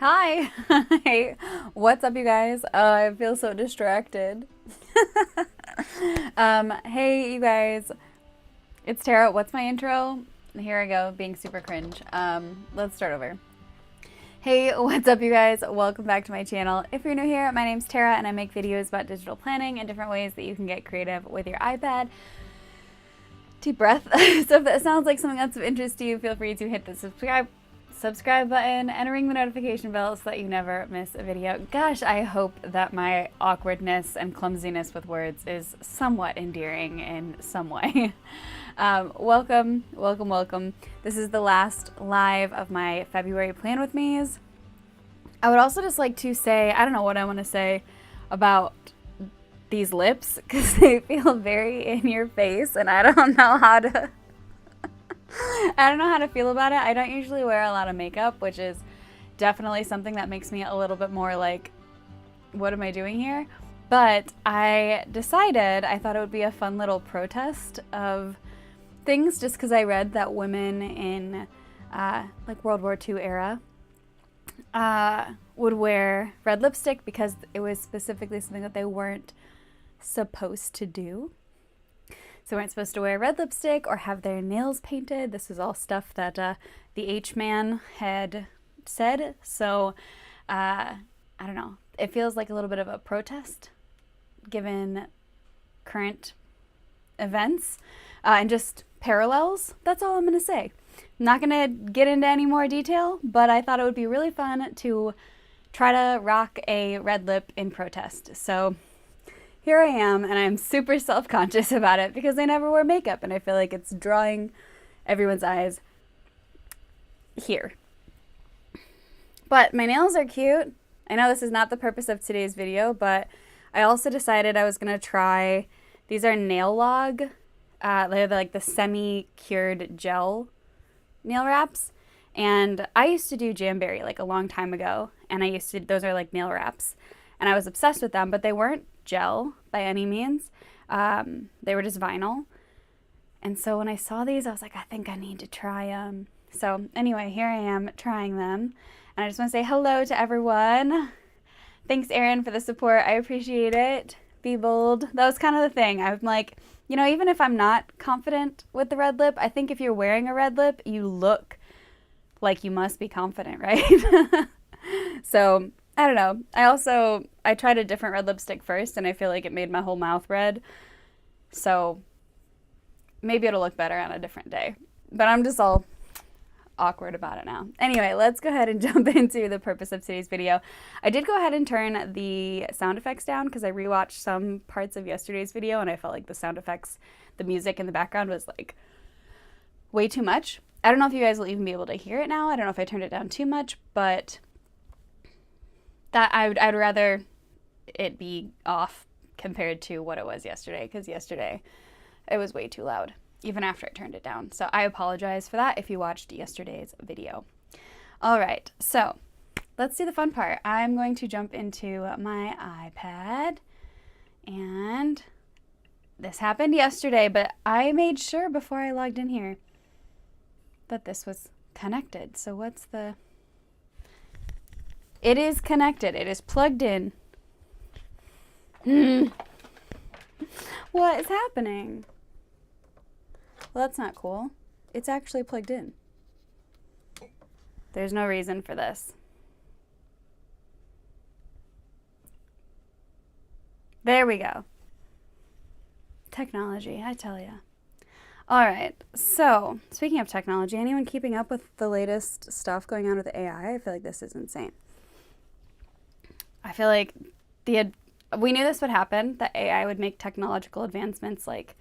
Hi. Hey, what's up, you guys? I feel so distracted. Hey, you guys. It's Tara. What's my intro? Here I go, being super cringe. Let's start over. Hey, what's up, you guys? Welcome back to my channel. If you're new here, my name's Tara, and I make videos about digital planning and different ways that you can get creative with your iPad. Deep breath. So if that sounds like something that's of interest to you, feel free to hit the subscribe button and ring the notification bell so that you never miss a video. Gosh, I hope that my awkwardness and clumsiness with words is somewhat endearing in some way. Welcome, welcome, welcome. This is the last live of my February Plan With Me's. I would also just like to say, I don't know what I want to say about these lips because they feel very in your face and I don't know how to feel about it. I don't usually wear a lot of makeup, which is definitely something that makes me a little bit more like, what am I doing here? But I decided I thought it would be a fun little protest of things just because I read that women in like World War II era would wear red lipstick because it was specifically something that they weren't supposed to do. So they weren't supposed to wear red lipstick or have their nails painted. This was all stuff that the H-man had said. So I don't know. It feels like a little bit of a protest given current events and just parallels. That's all I'm going to say. I'm not going to get into any more detail, but I thought it would be really fun to try to rock a red lip in protest. So here I am, and I'm super self-conscious about it because I never wear makeup, and I feel like it's drawing everyone's eyes here. But my nails are cute. I know this is not the purpose of today's video, but I also decided I was going to try, these are Nail Log. They're like the semi-cured gel nail wraps. And I used to do Jamberry like a long time ago, and those are like nail wraps. And I was obsessed with them, but they weren't gel by any means. They were just vinyl. And so when I saw these, I was like, I think I need to try them. So anyway, here I am trying them. And I just want to say hello to everyone. Thanks, Erin, for the support. I appreciate it. Be bold. That was kind of the thing. I'm like, you know, even if I'm not confident with the red lip, I think if you're wearing a red lip, you look like you must be confident, right? So I don't know. I tried a different red lipstick first, and I feel like it made my whole mouth red. So maybe it'll look better on a different day. But I'm just all awkward about it now. Anyway, let's go ahead and jump into the purpose of today's video. I did go ahead and turn the sound effects down because I rewatched some parts of yesterday's video, and I felt like the sound effects, the music in the background was like way too much. I don't know if you guys will even be able to hear it now. I don't know if I turned it down too much, but that I'd rather it be off compared to what it was yesterday, because yesterday it was way too loud, even after I turned it down. So I apologize for that if you watched yesterday's video. All right, so let's do the fun part. I'm going to jump into my iPad, and this happened yesterday, but I made sure before I logged in here that this was connected. So what's the... It is connected. It is plugged in. What is happening? Well, that's not cool. It's actually plugged in. There's no reason for this. There we go. Technology, I tell ya. All right, so speaking of technology, anyone keeping up with the latest stuff going on with AI? I feel like this is insane. I feel like we knew this would happen, that AI would make technological advancements like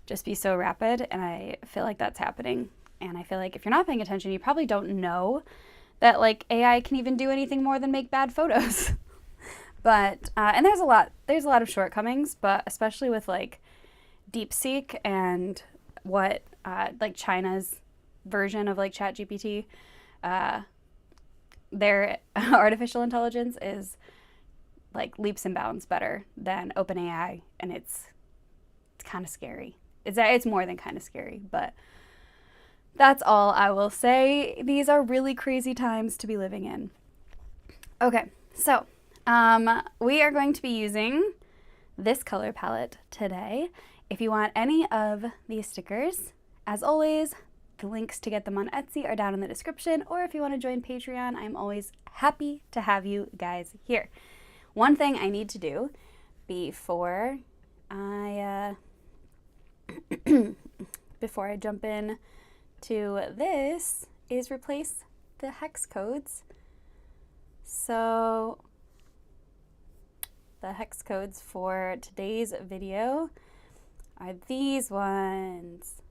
just be so rapid, and I feel like that's happening. And I feel like if you're not paying attention, you probably don't know that like AI can even do anything more than make bad photos. But and there's a lot of shortcomings, but especially with like DeepSeek and what like China's version of like ChatGPT, their artificial intelligence is like leaps and bounds better than OpenAI, and it's kind of scary. It's more than kind of scary, but that's all I will say. These are really crazy times to be living in. Okay, so we are going to be using this color palette today. If you want any of these stickers, as always, the links to get them on Etsy are down in the description, or if you want to join Patreon, I'm always happy to have you guys here. One thing I need to do before I before I jump in to this is replace the hex codes. So the hex codes for today's video are these ones.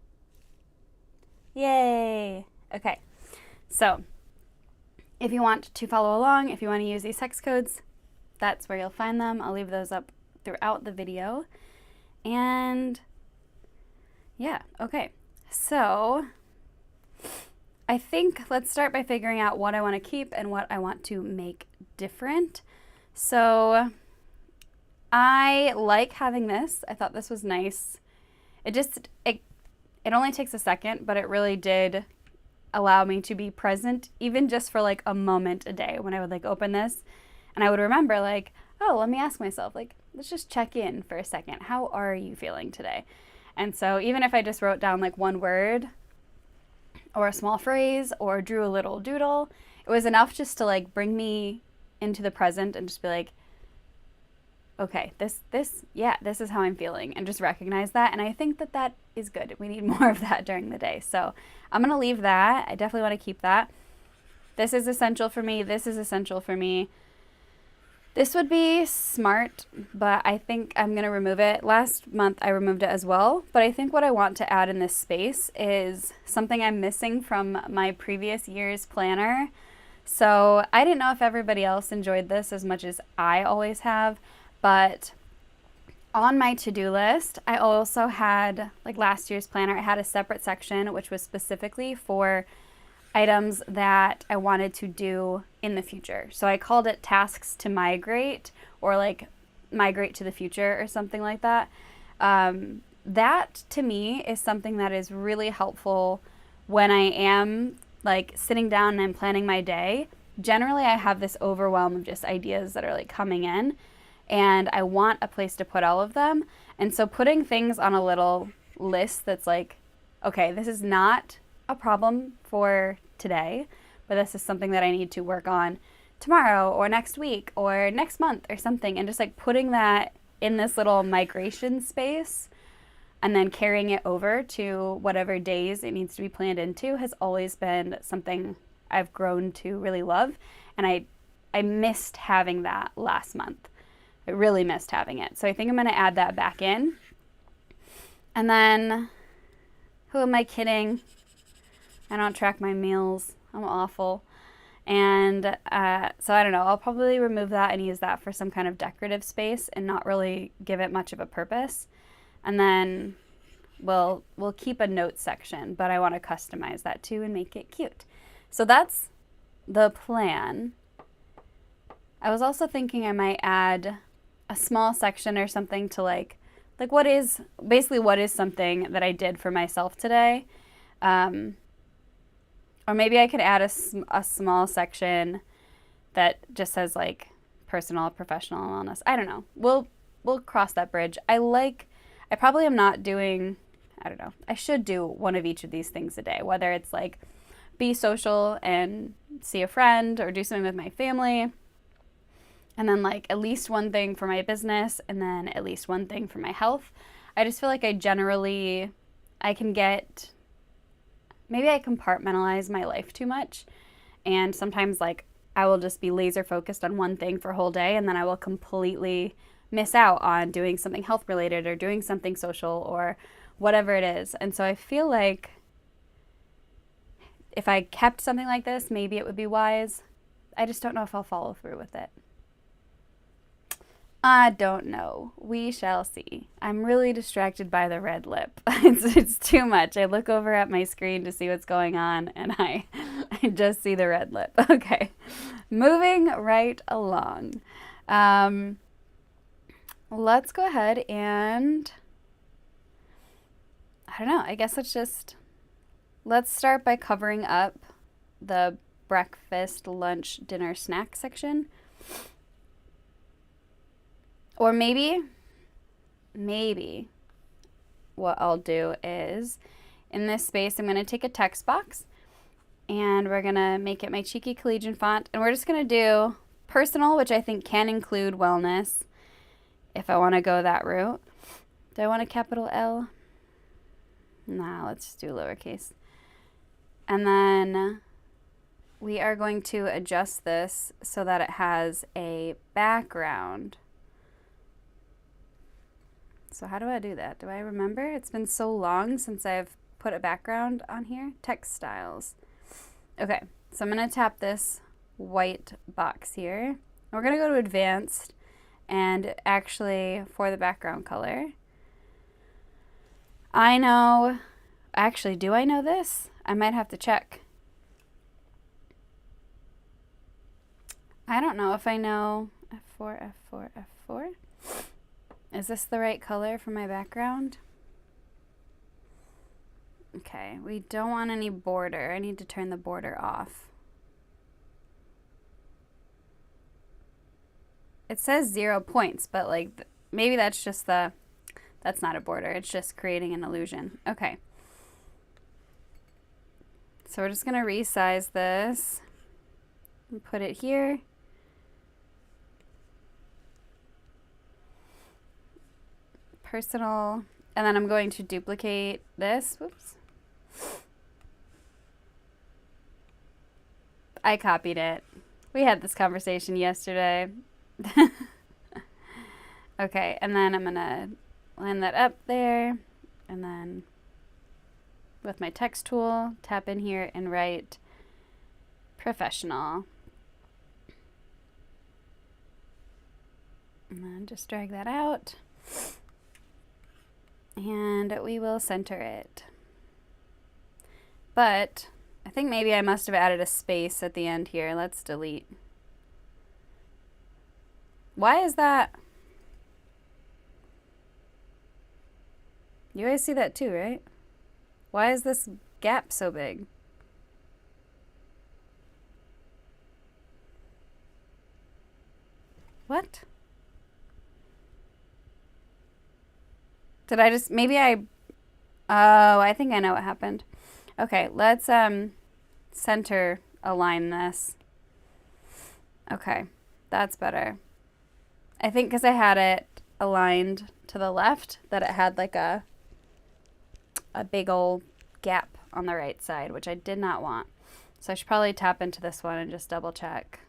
Yay! Okay, so if you want to follow along, if you want to use these hex codes, that's where you'll find them. I'll leave those up throughout the video. And yeah, okay, so I think let's start by figuring out what I want to keep and what I want to make different. So I like having this. I thought this was nice. It only takes a second, but it really did allow me to be present, even just for like a moment a day when I would like open this and I would remember like, oh, let me ask myself, like, let's just check in for a second. How are you feeling today? And so even if I just wrote down like one word or a small phrase or drew a little doodle, it was enough just to like bring me into the present and just be like, okay, this is how I'm feeling, and just recognize that. And I think that that is good. We need more of that during the day. So I'm going to leave that. I definitely want to keep that. This is essential for me. This is essential for me. This would be smart, but I think I'm going to remove it. Last month I removed it as well, but I think what I want to add in this space is something I'm missing from my previous year's planner. So I didn't know if everybody else enjoyed this as much as I always have, but on my to-do list, I also had, like last year's planner, I had a separate section which was specifically for items that I wanted to do in the future. So I called it tasks to migrate, or like migrate to the future or something like that. That to me is something that is really helpful when I am like sitting down and I'm planning my day. Generally, I have this overwhelm of just ideas that are like coming in, and I want a place to put all of them. And so putting things on a little list that's like, okay, this is not a problem for today, but this is something that I need to work on tomorrow or next week or next month or something, and just like putting that in this little migration space and then carrying it over to whatever days it needs to be planned into has always been something I've grown to really love. And I missed having that last month. I really missed having it. So I think I'm going to add that back in. And then, who am I kidding? I don't track my meals. I'm awful. And so I don't know. I'll probably remove that and use that for some kind of decorative space and not really give it much of a purpose. And then we'll keep a notes section, but I want to customize that too and make it cute. So that's the plan. I was also thinking I might add a small section or something to like what is something that I did for myself today. Or maybe I could add a small section that just says like personal, professional wellness. I don't know. We'll cross that bridge. I probably am not doing, I don't know. I should do one of each of these things a day, whether it's like be social and see a friend or do something with my family. And then like at least one thing for my business, and then at least one thing for my health. I just feel like maybe I compartmentalize my life too much. And sometimes like I will just be laser focused on one thing for a whole day, and then I will completely miss out on doing something health related or doing something social or whatever it is. And so I feel like if I kept something like this, maybe it would be wise. I just don't know if I'll follow through with it. I don't know. We shall see. I'm really distracted by the red lip. It's too much. I look over at my screen to see what's going on, and I just see the red lip. Okay, moving right along. Let's go ahead and, I don't know, I guess let's start by covering up the breakfast, lunch, dinner, snack section. Or maybe what I'll do is, in this space, I'm going to take a text box and we're going to make it my cheeky collegian font. And we're just going to do personal, which I think can include wellness if I want to go that route. Do I want a capital L? Nah, let's just do lowercase. And then we are going to adjust this so that it has a background. So how do I do that? Do I remember? It's been so long since I've put a background on here. Text styles. Okay, so I'm going to tap this white box here. We're going to go to advanced, and actually for the background color, I know, actually, do I know this? I might have to check. I don't know if I know. F4, F4, F4. Is this the right color for my background? Okay, we don't want any border. I need to turn the border off. It says 0 points, but like maybe that's just that's not a border. It's just creating an illusion. Okay. So we're just going to resize this and put it here. Personal, and then I'm going to duplicate this. Whoops. I copied it. We had this conversation yesterday. Okay, and then I'm gonna line that up there, and then with my text tool, tap in here and write professional. And then just drag that out. And we will center it. But I think maybe I must have added a space at the end here. Let's delete. Why is that? You guys see that too, right? Why is this gap so big? What? Did I just, maybe I, oh, I think I know what happened. Okay, let's center align this. Okay, that's better. I think because I had it aligned to the left, that it had like a big old gap on the right side, which I did not want. So I should probably tap into this one and just double check.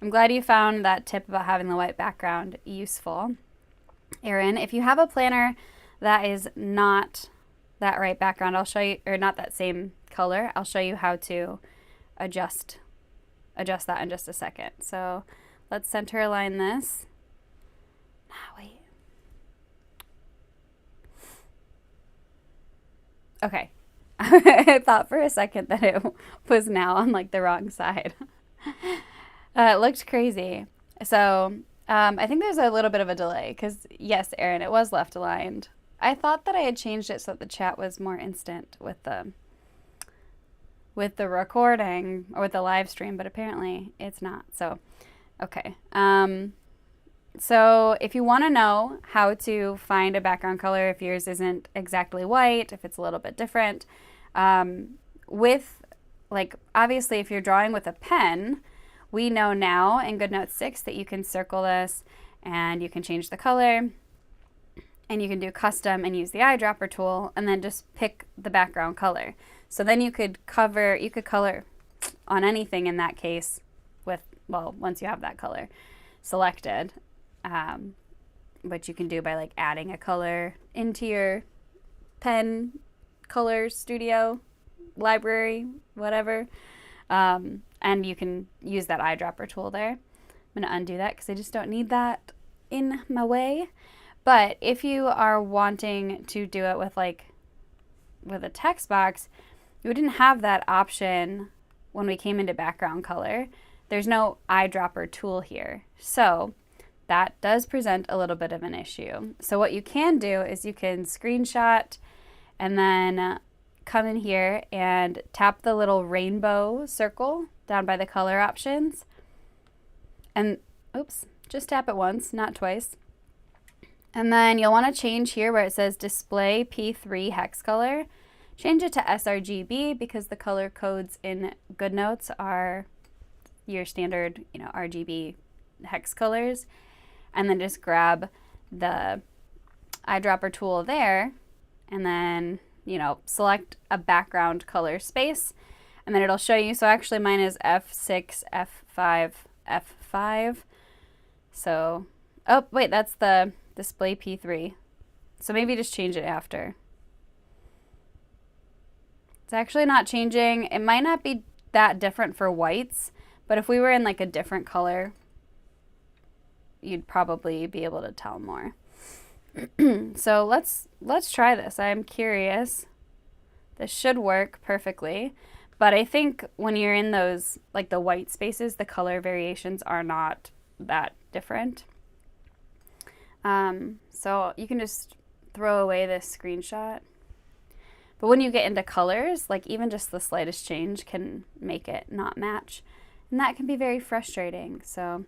I'm glad you found that tip about having the white background useful, Erin. If you have a planner that is not that right background, I'll show you, or not that same color, I'll show you how to adjust that in just a second. So let's center align this. Wait. Okay. I thought for a second that it was now on like the wrong side. It looked crazy. So I think there's a little bit of a delay because yes, Erin, it was left aligned. I thought that I had changed it so that the chat was more instant with the recording or with the live stream, but apparently it's not. So, okay. So if you want to know how to find a background color, if yours isn't exactly white, if it's a little bit different, with like, obviously if you're drawing with a pen, we know now in Goodnotes 6 that you can circle this and you can change the color and you can do custom and use the eyedropper tool and then just pick the background color. So then you could color on anything in that case with, well, once you have that color selected, which you can do by like adding a color into your pen color studio library, whatever. And you can use that eyedropper tool there. I'm going to undo that because I just don't need that in my way. But if you are wanting to do it with a text box, you didn't have that option when we came into background color. There's no eyedropper tool here. So that does present a little bit of an issue. So what you can do is you can screenshot and then come in here and tap the little rainbow circle down by the color options. And, oops, just tap it once, not twice. And then you'll want to change here where it says display P3 hex color. Change it to sRGB because the color codes in Goodnotes are your standard, RGB hex colors. And then just grab the eyedropper tool there and then, select a background color space. And then it'll show you. So actually mine is F6, F5, F5. So, oh, wait, that's the display P3. So maybe just change it after. It's actually not changing. It might not be that different for whites, but if we were in like a different color, you'd probably be able to tell more. So let's try this. I'm curious. This should work perfectly, but I think when you're in those, like the white spaces, the color variations are not that different. So you can just throw away this screenshot. But when you get into colors, like even just the slightest change can make it not match. And that can be very frustrating. So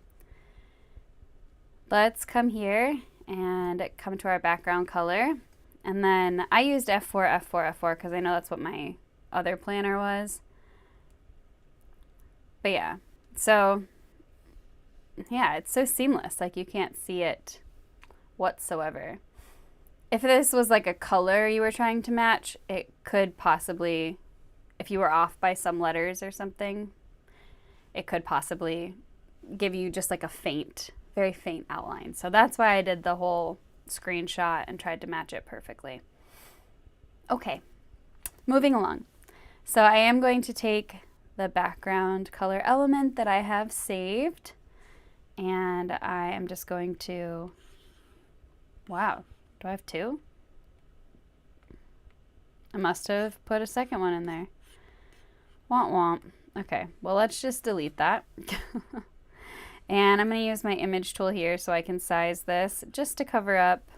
let's come here and come to our background color. And then I used F4, F4, F4 because I know that's what my other planner was. But yeah, so yeah, it's so seamless. Like you can't see it whatsoever. If this was like a color you were trying to match, it could possibly, if you were off by some letters or something, it could possibly give you just like a faint, very faint outline. So that's why I did the whole screenshot and tried to match it perfectly. Okay, moving along. So I am going to take the background color element that I have saved, and I am just going to, wow. Do I have two? I must have put a second one in there. Womp womp. Okay, well let's just delete that. And I'm going to use my image tool here so I can size this just to cover up.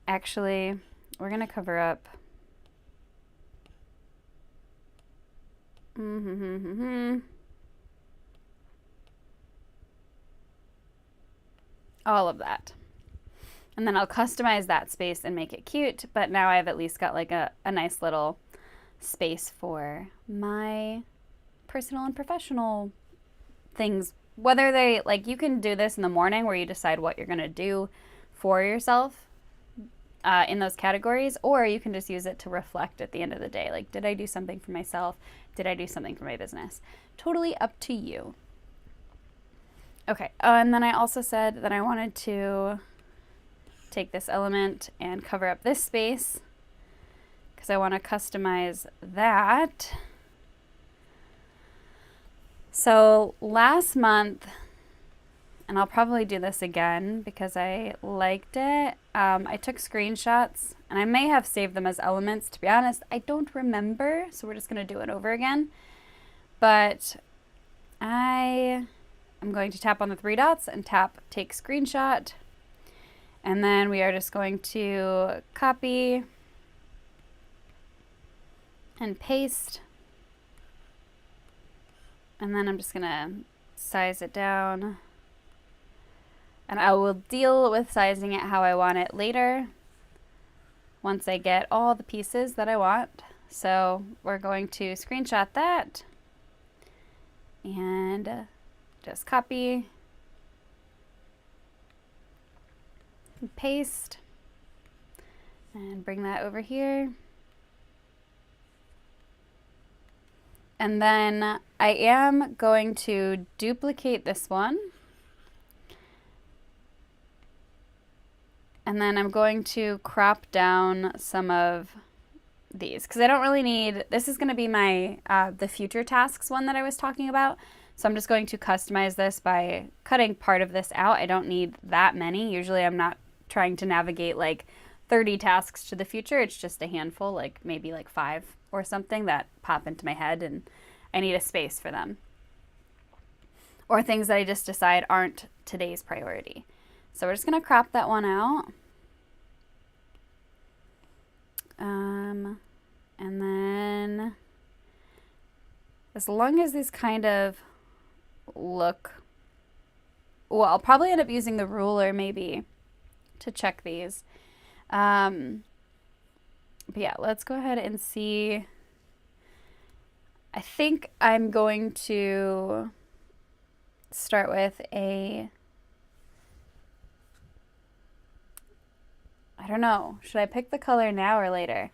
Actually, we're going to cover up. All of that. And then I'll customize that space and make it cute, but now I've at least got like a nice little space for my personal and professional things. Whether they, like, you can do this in the morning where you decide what you're going to do for yourself in those categories, or you can just use it to reflect at the end of the day. Like, did I do something for myself? Did I do something for my business? Totally up to you. Okay, and then I also said that I wanted to take this element and cover up this space because I want to customize that. So last month, and I'll probably do this again because I liked it, I took screenshots and I may have saved them as elements. To be honest, I don't remember, so we're just going to do it over again. But I am going to tap on the three dots and tap take screenshot. And then we are just going to copy and paste. And then I'm just going to size it down. And I will deal with sizing it how I want it later once I get all the pieces that I want. So we're going to screenshot that and just copy and paste and bring that over here. And then I am going to duplicate this one. And then I'm going to crop down some of these because I don't really need, this is going to be my, the future tasks one that I was talking about. So I'm just going to customize this by cutting part of this out. I don't need that many. Usually I'm not trying to navigate like 30 tasks to the future. It's just a handful, like maybe like 5 or something that pop into my head and I need a space for them. Or things that I just decide aren't today's priority. So we're just going to crop that one out. And then as long as these kind of look well, I'll probably end up using the ruler maybe to check these. But yeah, let's go ahead and see. I think I'm going to start with I don't know, should I pick the color now or later?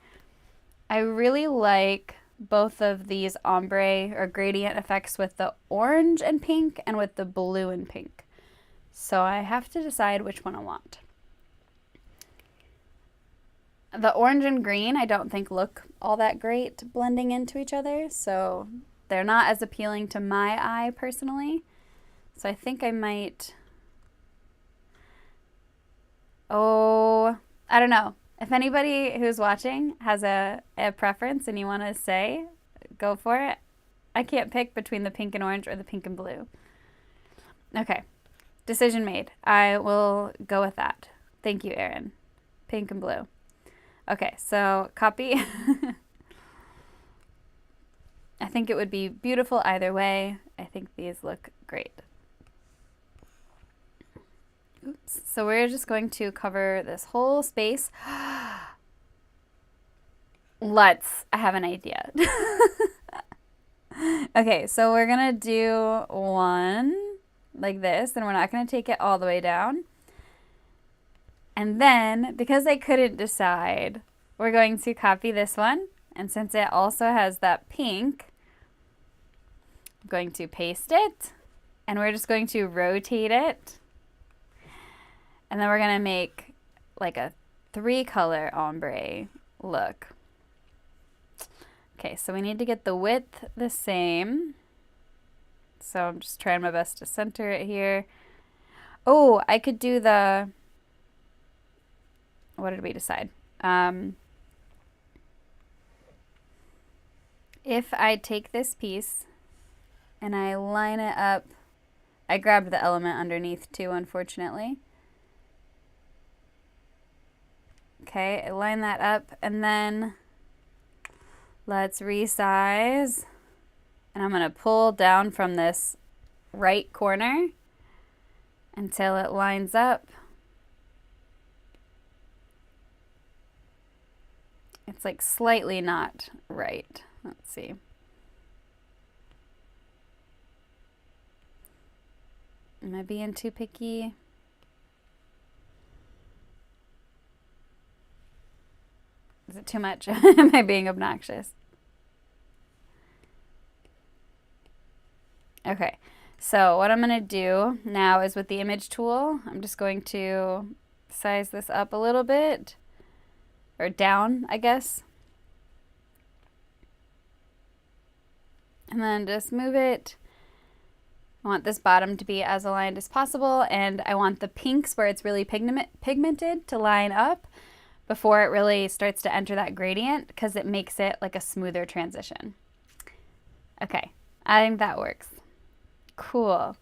I really like both of these ombre or gradient effects with the orange and pink and with the blue and pink. So I have to decide which one I want. The orange and green I don't think look all that great blending into each other, so they're not as appealing to my eye personally. So I think I might, I don't know. If anybody who's watching has a preference and you want to say, go for it. I can't pick between the pink and orange or the pink and blue. Okay, decision made. I will go with that. Thank you, Erin. Pink and blue. Okay, so copy. I think it would be beautiful either way. I think these look great. Oops. So we're just going to cover this whole space. I have an idea. Okay, so we're gonna do one like this, and we're not gonna take it all the way down. And then, because I couldn't decide, we're going to copy this one. And since it also has that pink, I'm going to paste it. And we're just going to rotate it. And then we're going to make like a 3-color ombre look. Okay, so we need to get the width the same. So I'm just trying my best to center it here. Oh, I could do the... What did we decide? If I take this piece and I line it up, I grabbed the element underneath too, unfortunately. Okay, I line that up, and then let's resize. And I'm gonna pull down from this right corner until it lines up. It's like slightly not right. Let's see. Am I being too picky? Is it too much? Am I being obnoxious? Okay, so what I'm going to do now is with the image tool, I'm just going to size this up a little bit. Or down, I guess. And then just move it. I want this bottom to be as aligned as possible, and I want the pinks where it's really pigmented to line up before it really starts to enter that gradient, because it makes it like a smoother transition. Okay, I think that works. Cool.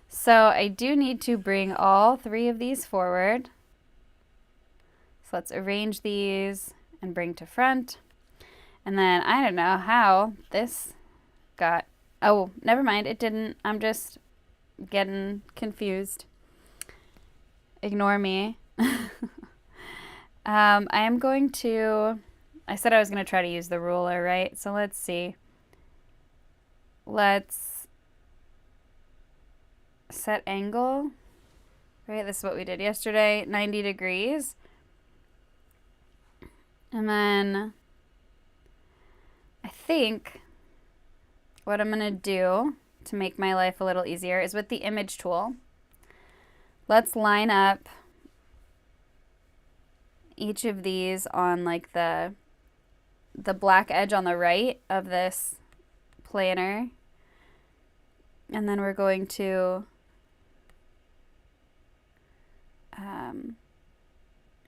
So I do need to bring all 3 of these forward. So let's arrange these and bring to front. And then I don't know how this got, oh, never mind, it didn't. I'm just getting confused. Ignore me. I am going to, I said I was going to try to use the ruler, right? So let's see. Let's set angle, right? This is what we did yesterday, 90 degrees. And then I think what I'm going to do to make my life a little easier is with the image tool. Let's line up each of these on like the black edge on the right of this planner. And then we're going to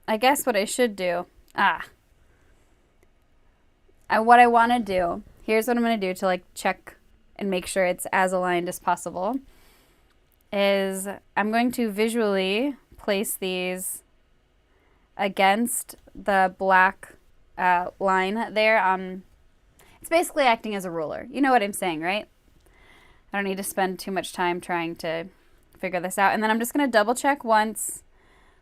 I guess what I should do, what I want to do, here's what I'm going to do to like check and make sure it's as aligned as possible, is I'm going to visually place these against the black line there. It's basically acting as a ruler. You know what I'm saying, right? I don't need to spend too much time trying to figure this out. And then I'm just going to double check once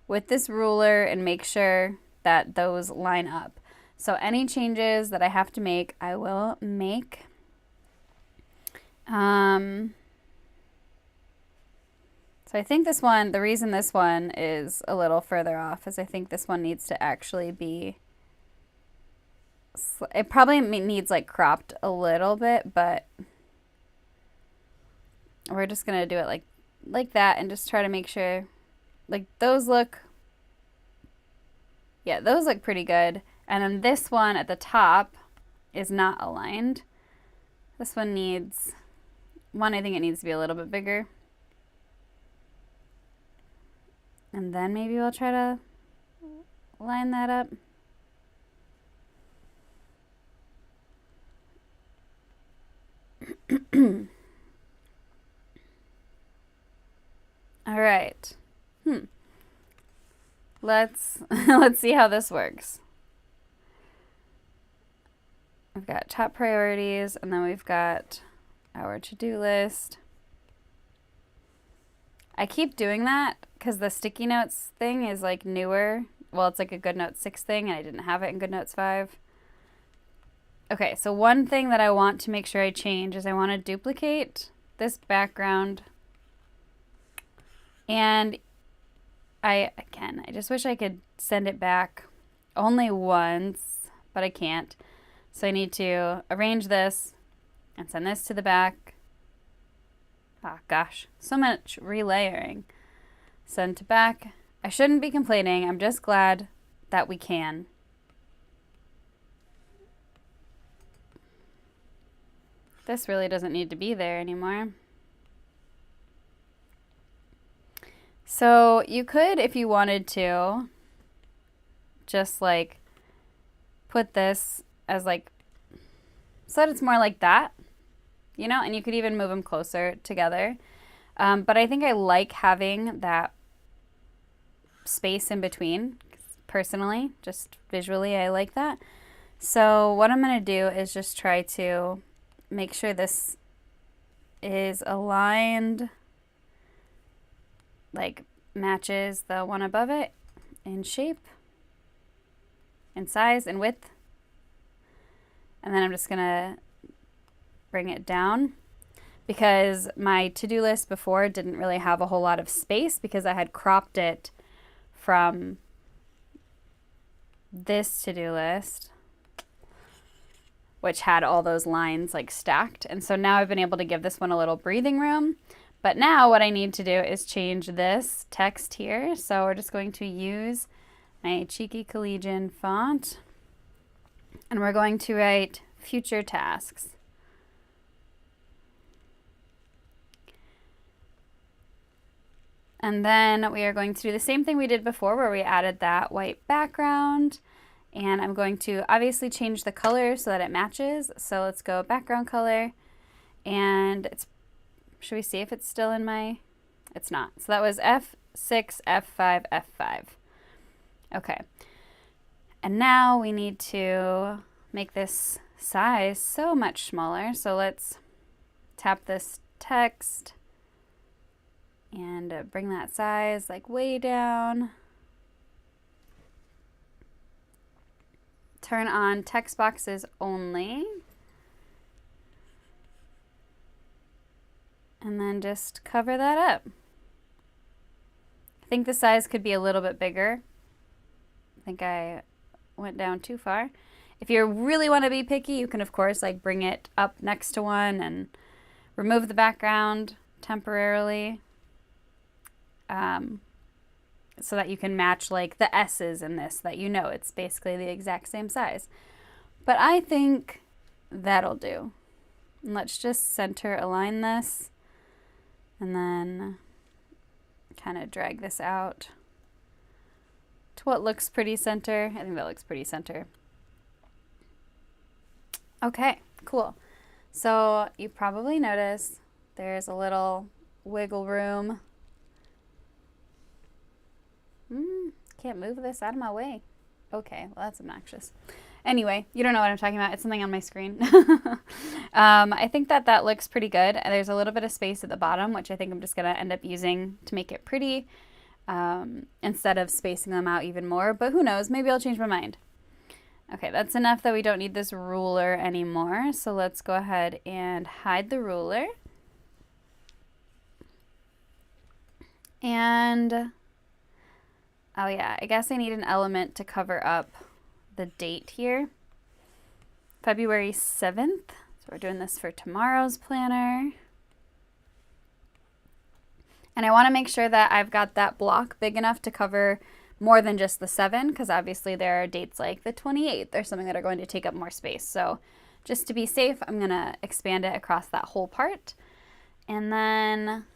with this ruler and make sure that those line up. So any changes that I have to make, I will make. So I think this one, the reason this one is a little further off is I think this one needs to actually be, it probably needs like cropped a little bit, but we're just going to do it like that and just try to make sure, like those look, yeah, those look pretty good. And then this one at the top is not aligned. This one needs, I think it needs to be a little bit bigger. And then maybe we'll try to line that up. All right. Let's see how this works. We've got top priorities, and then we've got our to-do list. I keep doing that because the sticky notes thing is like newer. Well, it's like a Goodnotes 6 thing, and I didn't have it in Goodnotes 5. Okay, so one thing that I want to make sure I change is I want to duplicate this background. And I just wish I could send it back only once, but I can't. So I need to arrange this and send this to the back. Ah, gosh, so much relayering. Send to back. I shouldn't be complaining. I'm just glad that we can. This really doesn't need to be there anymore. So you could, if you wanted to, just like put this as like, so that it's more like that, you know, and you could even move them closer together. But I think I like having that space in between, personally, just visually, I like that. So what I'm going to do is just try to make sure this is aligned, like matches the one above it in shape, in size, and width. And then I'm just going to bring it down because my to-do list before didn't really have a whole lot of space because I had cropped it from this to-do list, which had all those lines like stacked. And so now I've been able to give this one a little breathing room. But now what I need to do is change this text here. So we're just going to use my cheeky collegian font. And we're going to write future tasks. And then we are going to do the same thing we did before where we added that white background. And I'm going to obviously change the color so that it matches. So let's go background color. And it's, should we see if it's still in my, it's not. So that was F6, F5, F5. Okay. And now we need to make this size so much smaller. So let's tap this text and bring that size like way down. Turn on text boxes only. And then just cover that up. I think the size could be a little bit bigger. I think I went down too far. If you really want to be picky, you can of course like bring it up next to one and remove the background temporarily. So that you can match like the S's in this, that you know it's basically the exact same size. But I think that'll do. And let's just center align this and then kind of drag this out to what looks pretty center. I think that looks pretty center. Okay, cool. So you probably notice there's a little wiggle room. Can't move this out of my way. Okay, well that's obnoxious. Anyway, you don't know what I'm talking about. It's something on my screen. I think that that looks pretty good. There's a little bit of space at the bottom, which I think I'm just going to end up using to make it pretty instead of spacing them out even more. But who knows? Maybe I'll change my mind. Okay, that's enough that we don't need this ruler anymore. So let's go ahead and hide the ruler. And, oh yeah, I guess I need an element to cover up the date here. February 7th. So we're doing this for tomorrow's planner. And I want to make sure that I've got that block big enough to cover more than just the 7, because obviously there are dates like the 28th or something that are going to take up more space. So just to be safe, I'm going to expand it across that whole part. And then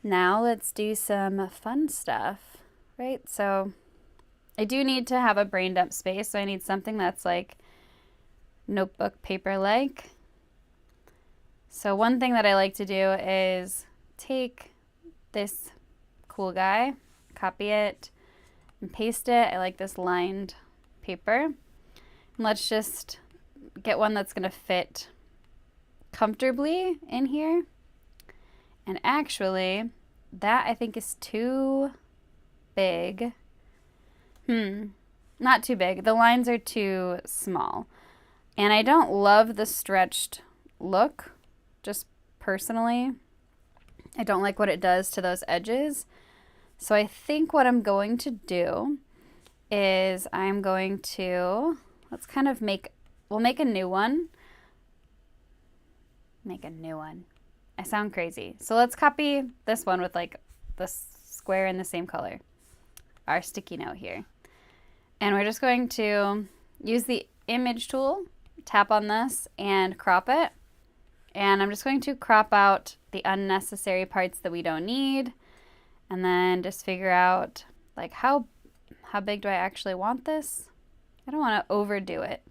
now let's do some fun stuff, right? So I do need to have a brain dump space, so I need something that's like notebook paper-like. So one thing that I like to do is take this cool guy, copy it, and paste it. I like this lined paper. And let's just get one that's going to fit comfortably in here. And actually, that I think is too big. Not too big. The lines are too small. And I don't love the stretched look, just personally. I don't like what it does to those edges. So I think what I'm going to do is I'm going to, let's kind of we'll make a new one. Make a new one. I sound crazy. So let's copy this one with like the square in the same color. Our sticky note here. And we're just going to use the image tool, tap on this and crop it. And I'm just going to crop out the unnecessary parts that we don't need. And then just figure out like how big do I actually want this? I don't want to overdo it.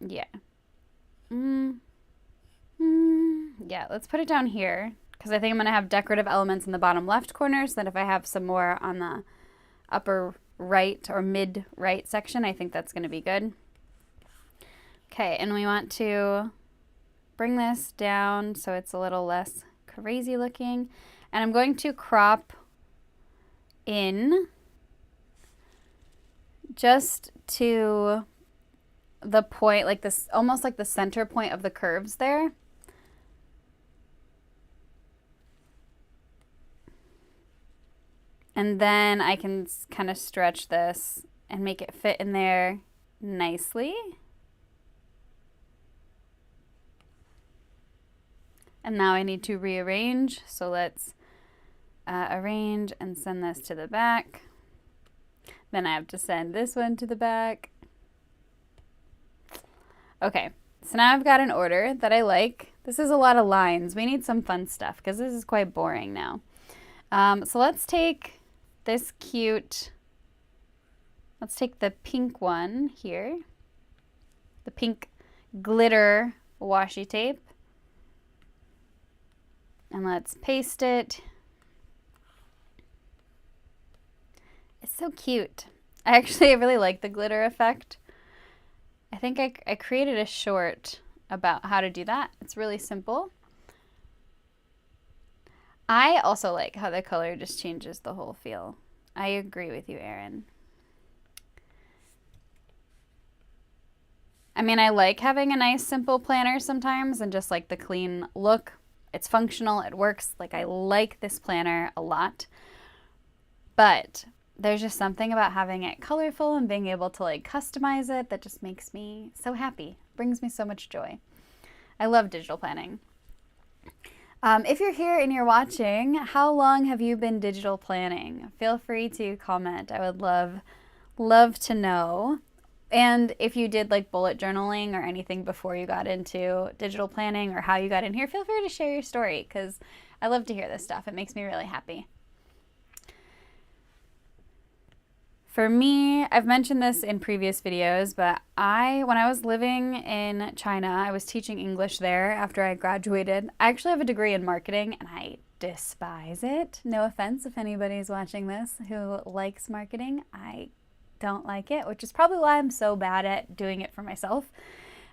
Yeah. Yeah, let's put it down here because I think I'm going to have decorative elements in the bottom left corner, so that if I have some more on the upper right or mid right section, I think that's going to be good. Okay, and we want to bring this down so it's a little less crazy looking. And I'm going to crop in just to the point, like this, almost like the center point of the curves there. And then I can kind of stretch this and make it fit in there nicely. And now I need to rearrange. So let's arrange and send this to the back. Then I have to send this one to the back. Okay, so now I've got an order that I like. This is a lot of lines. We need some fun stuff because this is quite boring now. So let's take this cute, let's take the pink one here, the pink glitter washi tape, and let's paste it. It's so cute. I really like the glitter effect. I think I created a short about how to do that. It's really simple. I also like how the color just changes the whole feel. I agree with you, Erin. I mean, I like having a nice simple planner sometimes and just like the clean look. It's functional, it works. Like I like this planner a lot. But there's just something about having it colorful and being able to like customize it that just makes me so happy. Brings me so much joy. I love digital planning. If you're here and you're watching, how long have you been digital planning? Feel free to comment. I would love to know. And if you did like bullet journaling or anything before you got into digital planning or how you got in here, feel free to share your story because I love to hear this stuff. It makes me really happy. For me, I've mentioned this in previous videos, but when I was living in China, I was teaching English there after I graduated. I actually have a degree in marketing, and I despise it. No offense if anybody's watching this who likes marketing. I don't like it, which is probably why I'm so bad at doing it for myself.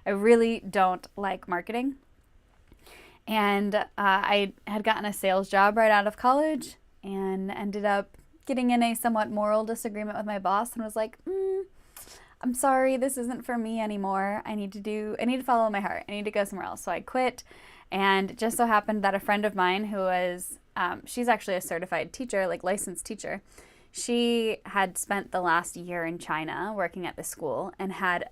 I really don't like marketing. And I had gotten a sales job right out of college and ended up getting in a somewhat moral disagreement with my boss and was like, I'm sorry, this isn't for me anymore. I need to follow my heart. I need to go somewhere else. So I quit. And it just so happened that a friend of mine who was, she's actually a certified teacher, like licensed teacher. She had spent the last year in China working at the school and had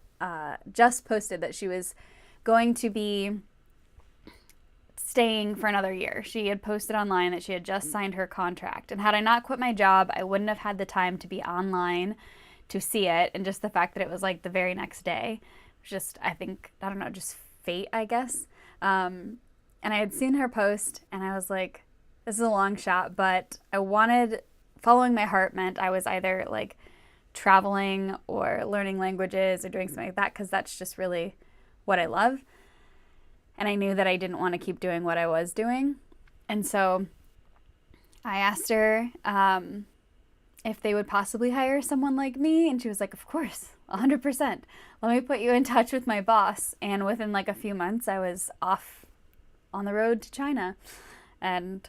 just posted that she was going to be staying for another year. She had posted online that she had just signed her contract. And had I not quit my job, I wouldn't have had the time to be online to see it. And just the fact that it was like the very next day, just, I think, I don't know, just fate, I guess. And I had seen her post and I was like, this is a long shot, but following my heart meant I was either like traveling or learning languages or doing something like that, because that's just really what I love. And I knew that I didn't want to keep doing what I was doing. And so I asked her if they would possibly hire someone like me. And she was like, of course, 100%. Let me put you in touch with my boss. And within like a few months, I was off on the road to China. And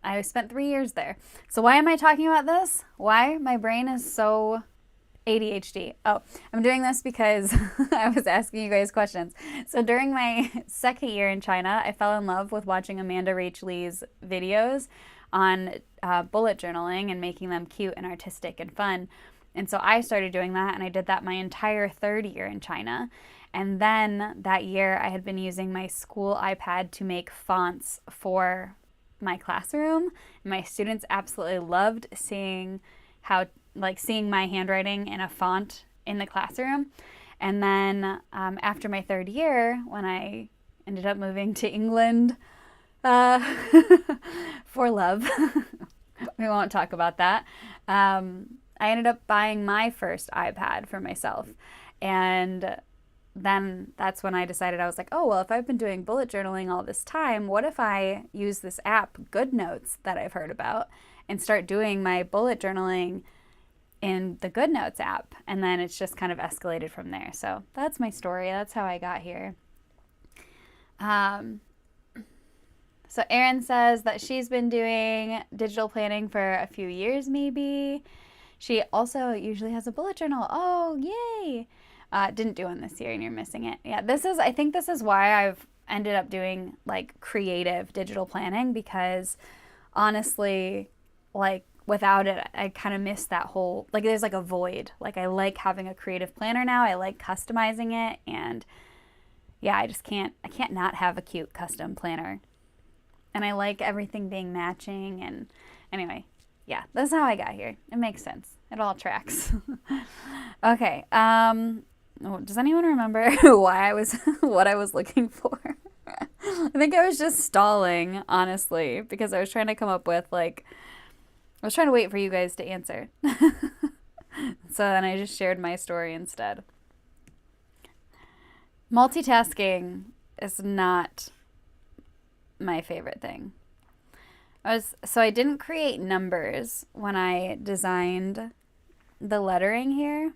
I spent 3 years there. So why am I talking about this? Why my brain is so ADHD. Oh, I'm doing this because I was asking you guys questions. So during my second year in China, I fell in love with watching Amanda Rach Lee's videos on bullet journaling and making them cute and artistic and fun. And so I started doing that, and I did that my entire third year in China. And then that year I had been using my school iPad to make fonts for my classroom. My students absolutely loved seeing my handwriting in a font in the classroom. And then after my third year, when I ended up moving to England for love, we won't talk about that, I ended up buying my first iPad for myself. And then that's when I decided, I was like, oh, well, if I've been doing bullet journaling all this time, what if I use this app, Goodnotes, that I've heard about, and start doing my bullet journaling in the Goodnotes app? And then it's just kind of escalated from there. So that's my story. That's how I got here. So Erin says that she's been doing digital planning for a few years, maybe. She also usually has a bullet journal. Oh, yay. Didn't do one this year, and you're missing it. Yeah, I think this is why I've ended up doing like creative digital planning, because honestly, like without it, I kind of miss that whole, like there's like a void. Like I like having a creative planner now. I like customizing it, and yeah, I can't not have a cute custom planner. And I like everything being matching, and anyway, yeah, that's how I got here. It makes sense. It all tracks. Okay. Does anyone remember what I was looking for? I think I was just stalling, honestly, because I was trying to come up with I was trying to wait for you guys to answer. So then I just shared my story instead. Multitasking is not my favorite thing. So I didn't create numbers when I designed the lettering here.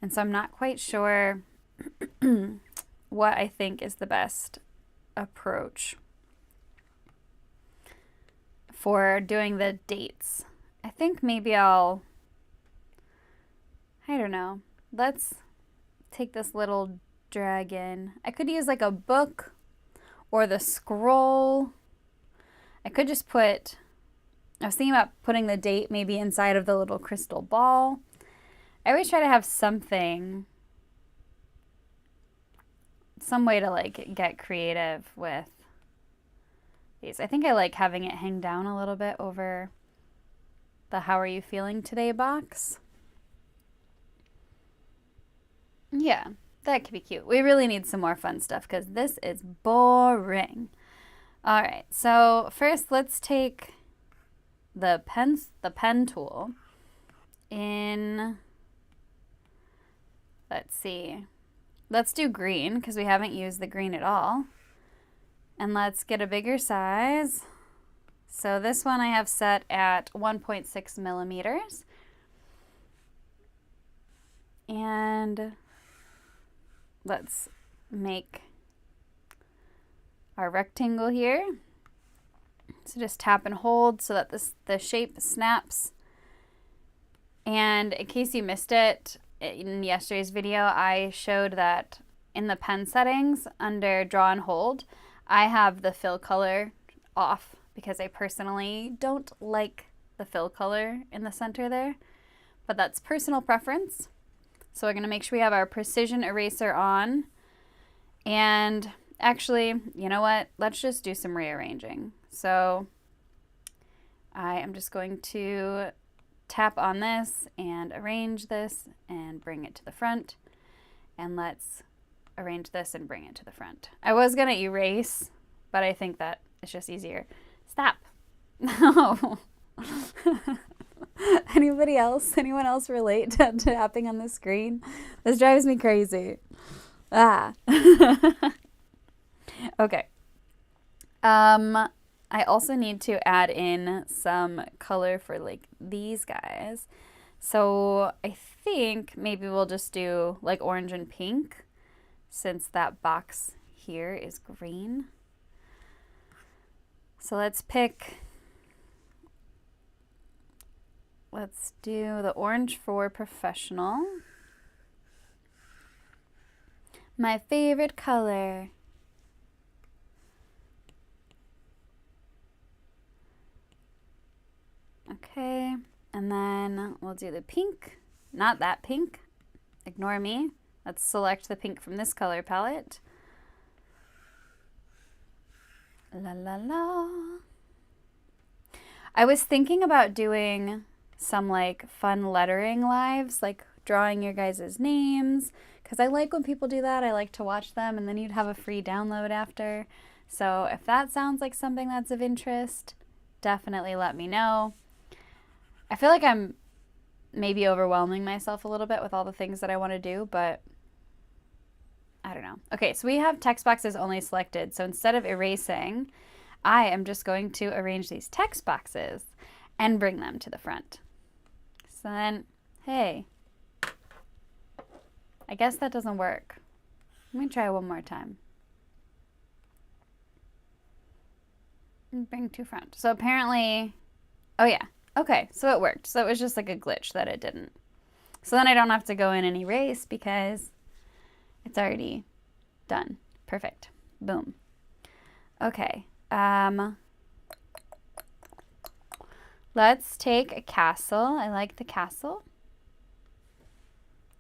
And so I'm not quite sure what I think is the best approach for doing the dates. I think maybe I don't know. Let's take this little dragon. I could use like a book or the scroll. I could just I was thinking about putting the date maybe inside of the little crystal ball. I always try to have some way to like get creative with these. I think I like having it hang down a little bit over the "How are you feeling today" box. Yeah, that could be cute. We really need some more fun stuff because this is boring. All right, so first let's take the pen tool in, let's see, let's do green because we haven't used the green at all. And let's get a bigger size. So this one I have set at 1.6 millimeters. And let's make our rectangle here. So just tap and hold so that the shape snaps. And in case you missed it, in yesterday's video, I showed that in the pen settings under draw and hold, I have the fill color off because I personally don't like the fill color in the center there, but that's personal preference. So we're going to make sure we have our precision eraser on. And actually, you know what? Let's just do some rearranging. So I am just going to tap on this and arrange this and bring it to the front. And let's arrange this and bring it to the front. I was going to erase, but I think that it's just easier. Stop. No. Anybody else? Anyone else relate to tapping on the screen? This drives me crazy. Ah. Okay. I also need to add in some color for like these guys. So I think maybe we'll just do like orange and pink since that box here is green. So let's do the orange for professional. My favorite color. Okay, and then we'll do the pink. Not that pink. Ignore me. Let's select the pink from this color palette. La la la. I was thinking about doing some like fun lettering lives, like drawing your guys' names, because I like when people do that. I like to watch them, and then you'd have a free download after. So if that sounds like something that's of interest, definitely let me know. I feel like I'm maybe overwhelming myself a little bit with all the things that I want to do, but I don't know. Okay, so we have text boxes only selected. So instead of erasing, I am just going to arrange these text boxes and bring them to the front. So then, hey, I guess that doesn't work. Let me try one more time. And bring to front. So apparently, oh yeah, okay, so it worked. So it was just like a glitch that it didn't. So then I don't have to go in and erase because it's already done. Perfect. Boom. Okay. Let's take a castle. I like the castle.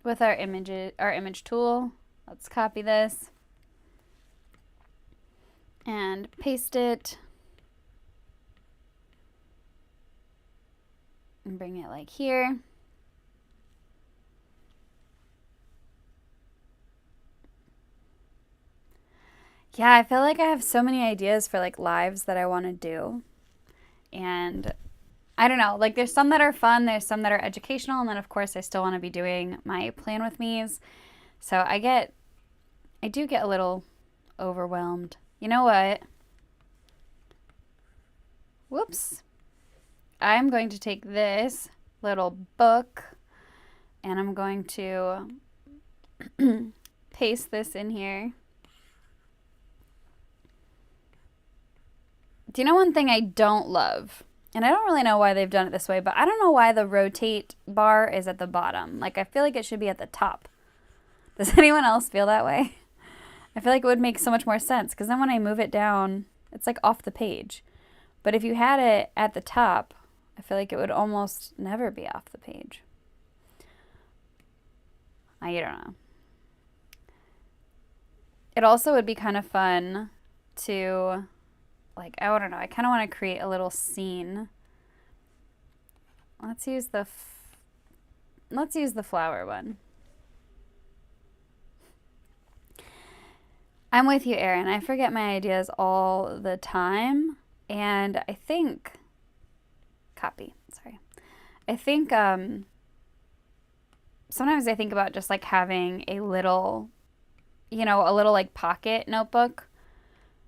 With our image tool, let's copy this and paste it and bring it like here. Yeah, I feel like I have so many ideas for like lives that I want to do. And I don't know, like there's some that are fun, there's some that are educational, and then of course I still want to be doing my plan with me's. So I do get a little overwhelmed. You know what? Whoops. I'm going to take this little book and I'm going to paste this in here. Do you know one thing I don't love? And I don't really know why they've done it this way, but I don't know why the rotate bar is at the bottom. Like, I feel like it should be at the top. Does anyone else feel that way? I feel like it would make so much more sense, because then when I move it down, it's like off the page. But if you had it at the top, I feel like it would almost never be off the page. I don't know. It also would be kind of fun to, like, I don't know, I kind of want to create a little scene. Let's use the flower one. I'm with you, Erin. I forget my ideas all the time, and I think I think sometimes I think about just like having a little, you know, a little like pocket notebook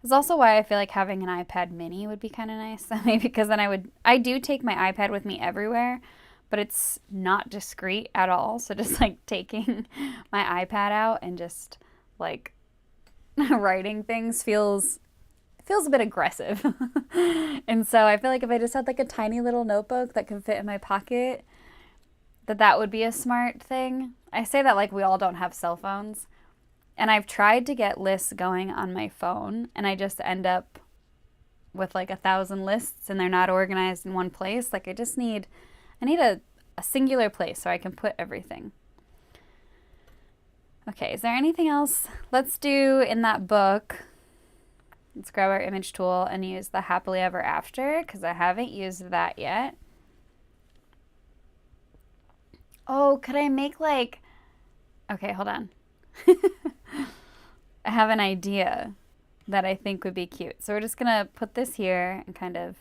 It's also why I feel like having an iPad mini would be kind of nice. Maybe because then I do take my iPad with me everywhere, but it's not discreet at all. So just like taking my iPad out and just like writing things feels a bit aggressive. And so I feel like if I just had like a tiny little notebook that could fit in my pocket, that would be a smart thing. I say that like we all don't have cell phones. And I've tried to get lists going on my phone, and I just end up with like 1,000 lists and they're not organized in one place. Like I need a singular place so I can put everything. Okay, is there anything else? Let's do in that book. Let's grab our image tool and use the happily ever after because I haven't used that yet. Oh, could I make like, okay, hold on. I have an idea that I think would be cute. So we're just gonna put this here and kind of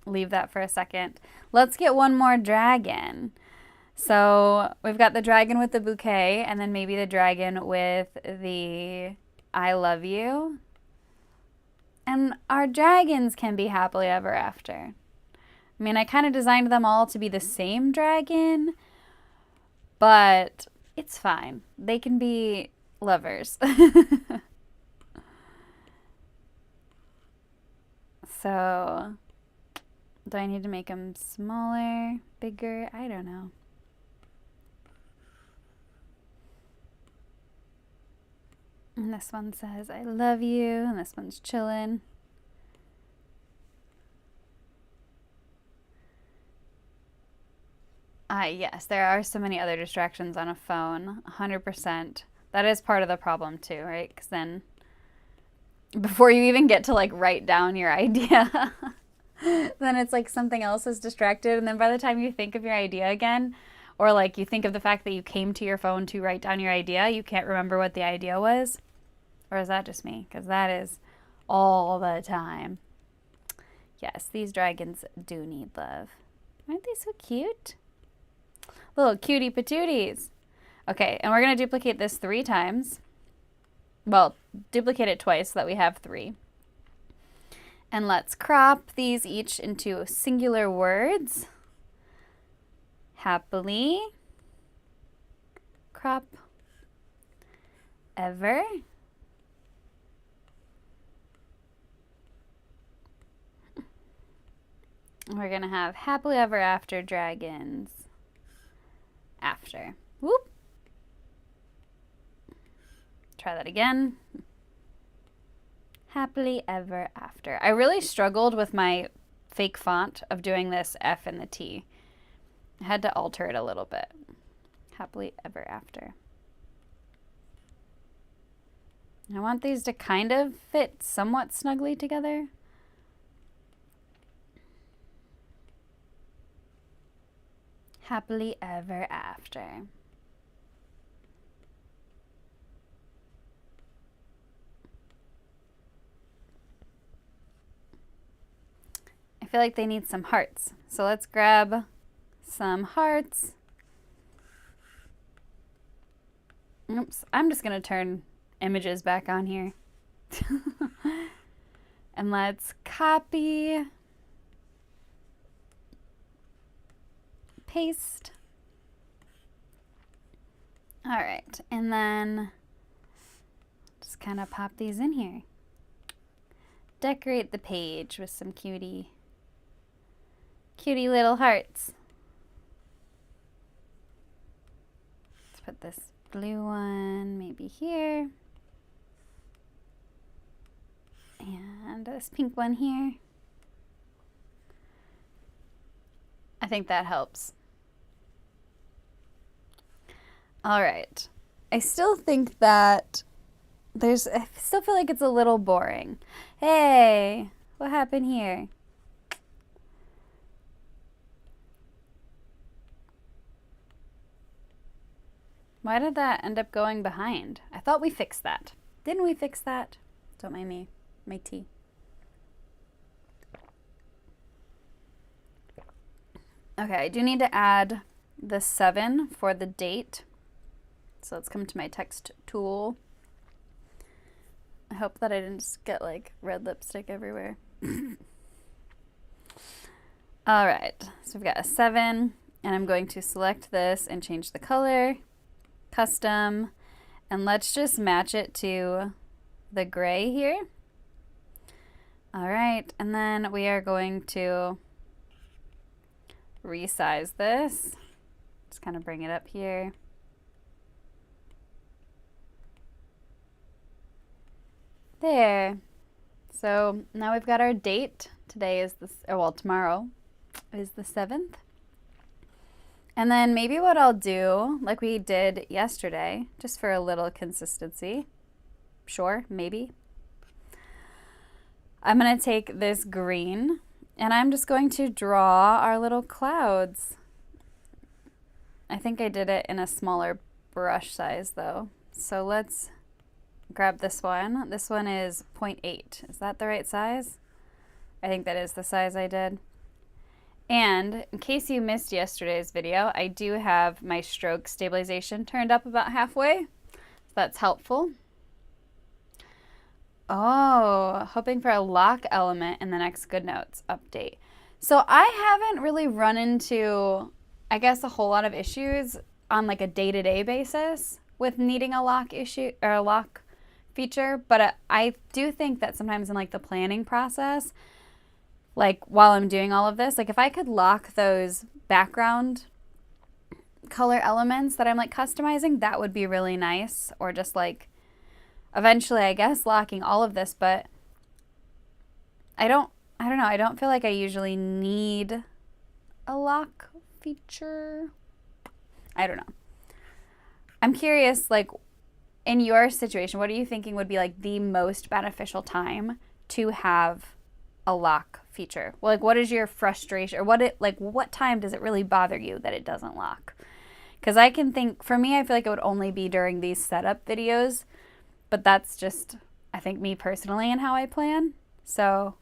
leave that for a second. Let's get one more dragon. So we've got the dragon with the bouquet and then maybe the dragon with the I love you. And our dragons can be happily ever after. I mean, I kind of designed them all to be the same dragon, but it's fine. They can be lovers. So, do I need to make them smaller, bigger? I don't know. And this one says, I love you, and this one's chillin'. Yes, there are so many other distractions on a phone, 100%. That is part of the problem too, right? Because then before you even get to like write down your idea, then it's like something else is distracted. And then by the time you think of your idea again, or like you think of the fact that you came to your phone to write down your idea, you can't remember what the idea was. Or is that just me? Because that is all the time. Yes, these dragons do need love. Aren't they so cute? Little cutie patooties. Okay, and we're going to duplicate this 3 times. Well, duplicate it twice so that we have 3. And let's crop these each into singular words. Happily. Crop. Ever. We're going to have happily ever after dragons. After. Whoop. Try that again. Happily ever after. I really struggled with my fake font of doing this F and the T. I had to alter it a little bit. Happily ever after. I want these to kind of fit somewhat snugly together. Happily ever after. I feel like they need some hearts. So let's grab some hearts. Oops, I'm just gonna turn images back on here. And let's copy. Paste. All right, and then just kind of pop these in here. Decorate the page with some cutie little hearts. Let's put this blue one maybe here. And this pink one here. I think that helps. All right. I still think that I still feel like it's a little boring. Hey, what happened here? Why did that end up going behind? I thought we fixed that. Didn't we fix that? Don't mind me, my tea. Okay, I do need to add the 7 for the date. So let's come to my text tool. I hope that I didn't just get like red lipstick everywhere. All right, so we've got a 7, and I'm going to select this and change the color, custom, and let's just match it to the gray here. All right, and then we are going to resize this. Just kind of bring it up here. There. So now we've got our date. Today is tomorrow is the 7th. And then maybe what I'll do, like we did yesterday, just for a little consistency. Sure, maybe. I'm going to take this green and I'm just going to draw our little clouds. I think I did it in a smaller brush size though. So let's grab this one. This one is 0.8. Is that the right size? I think that is the size I did. And in case you missed yesterday's video, I do have my stroke stabilization turned up about halfway. So that's helpful. Oh, hoping for a lock element in the next Goodnotes update. So I haven't really run into, I guess, a whole lot of issues on like a day-to-day basis with needing a lock issue or a lock feature, but I do think that sometimes in like the planning process, like while I'm doing all of this, like if I could lock those background color elements that I'm like customizing, that would be really nice. Or just like eventually, I guess, locking all of this, but I don't know. I don't feel like I usually need a lock feature. I don't know. I'm curious, like in your situation, what are you thinking would be like the most beneficial time to have a lock feature? Well, like what is your frustration, or what time does it really bother you that it doesn't lock? Because I can think, for me, I feel like it would only be during these setup videos, but that's just, I think, me personally and how I plan. So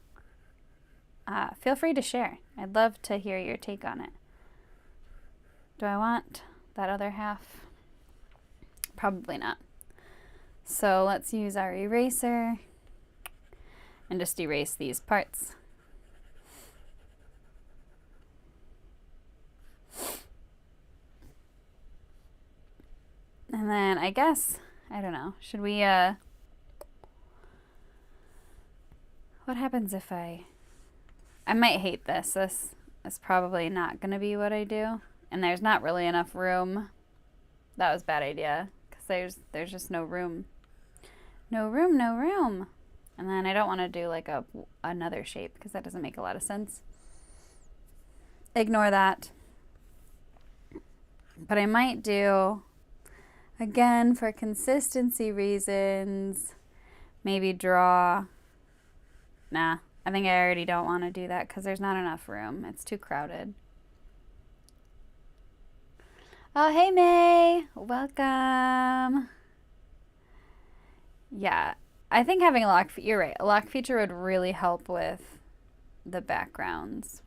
feel free to share. I'd love to hear your take on it. Do I want that other half? Probably not. So let's use our eraser and just erase these parts. And then I guess, I don't know, should we, what happens if I might hate this. This is probably not going to be what I do. And there's not really enough room. That was a bad idea, because there's just no room. No room, no room. And then I don't want to do like another shape, because that doesn't make a lot of sense. Ignore that. But I might do, again, for consistency reasons, maybe draw. Nah, I think I already don't want to do that because there's not enough room. It's too crowded. Oh, hey, May. Welcome. Yeah, I think having a lock, you're right, a lock feature would really help with the backgrounds.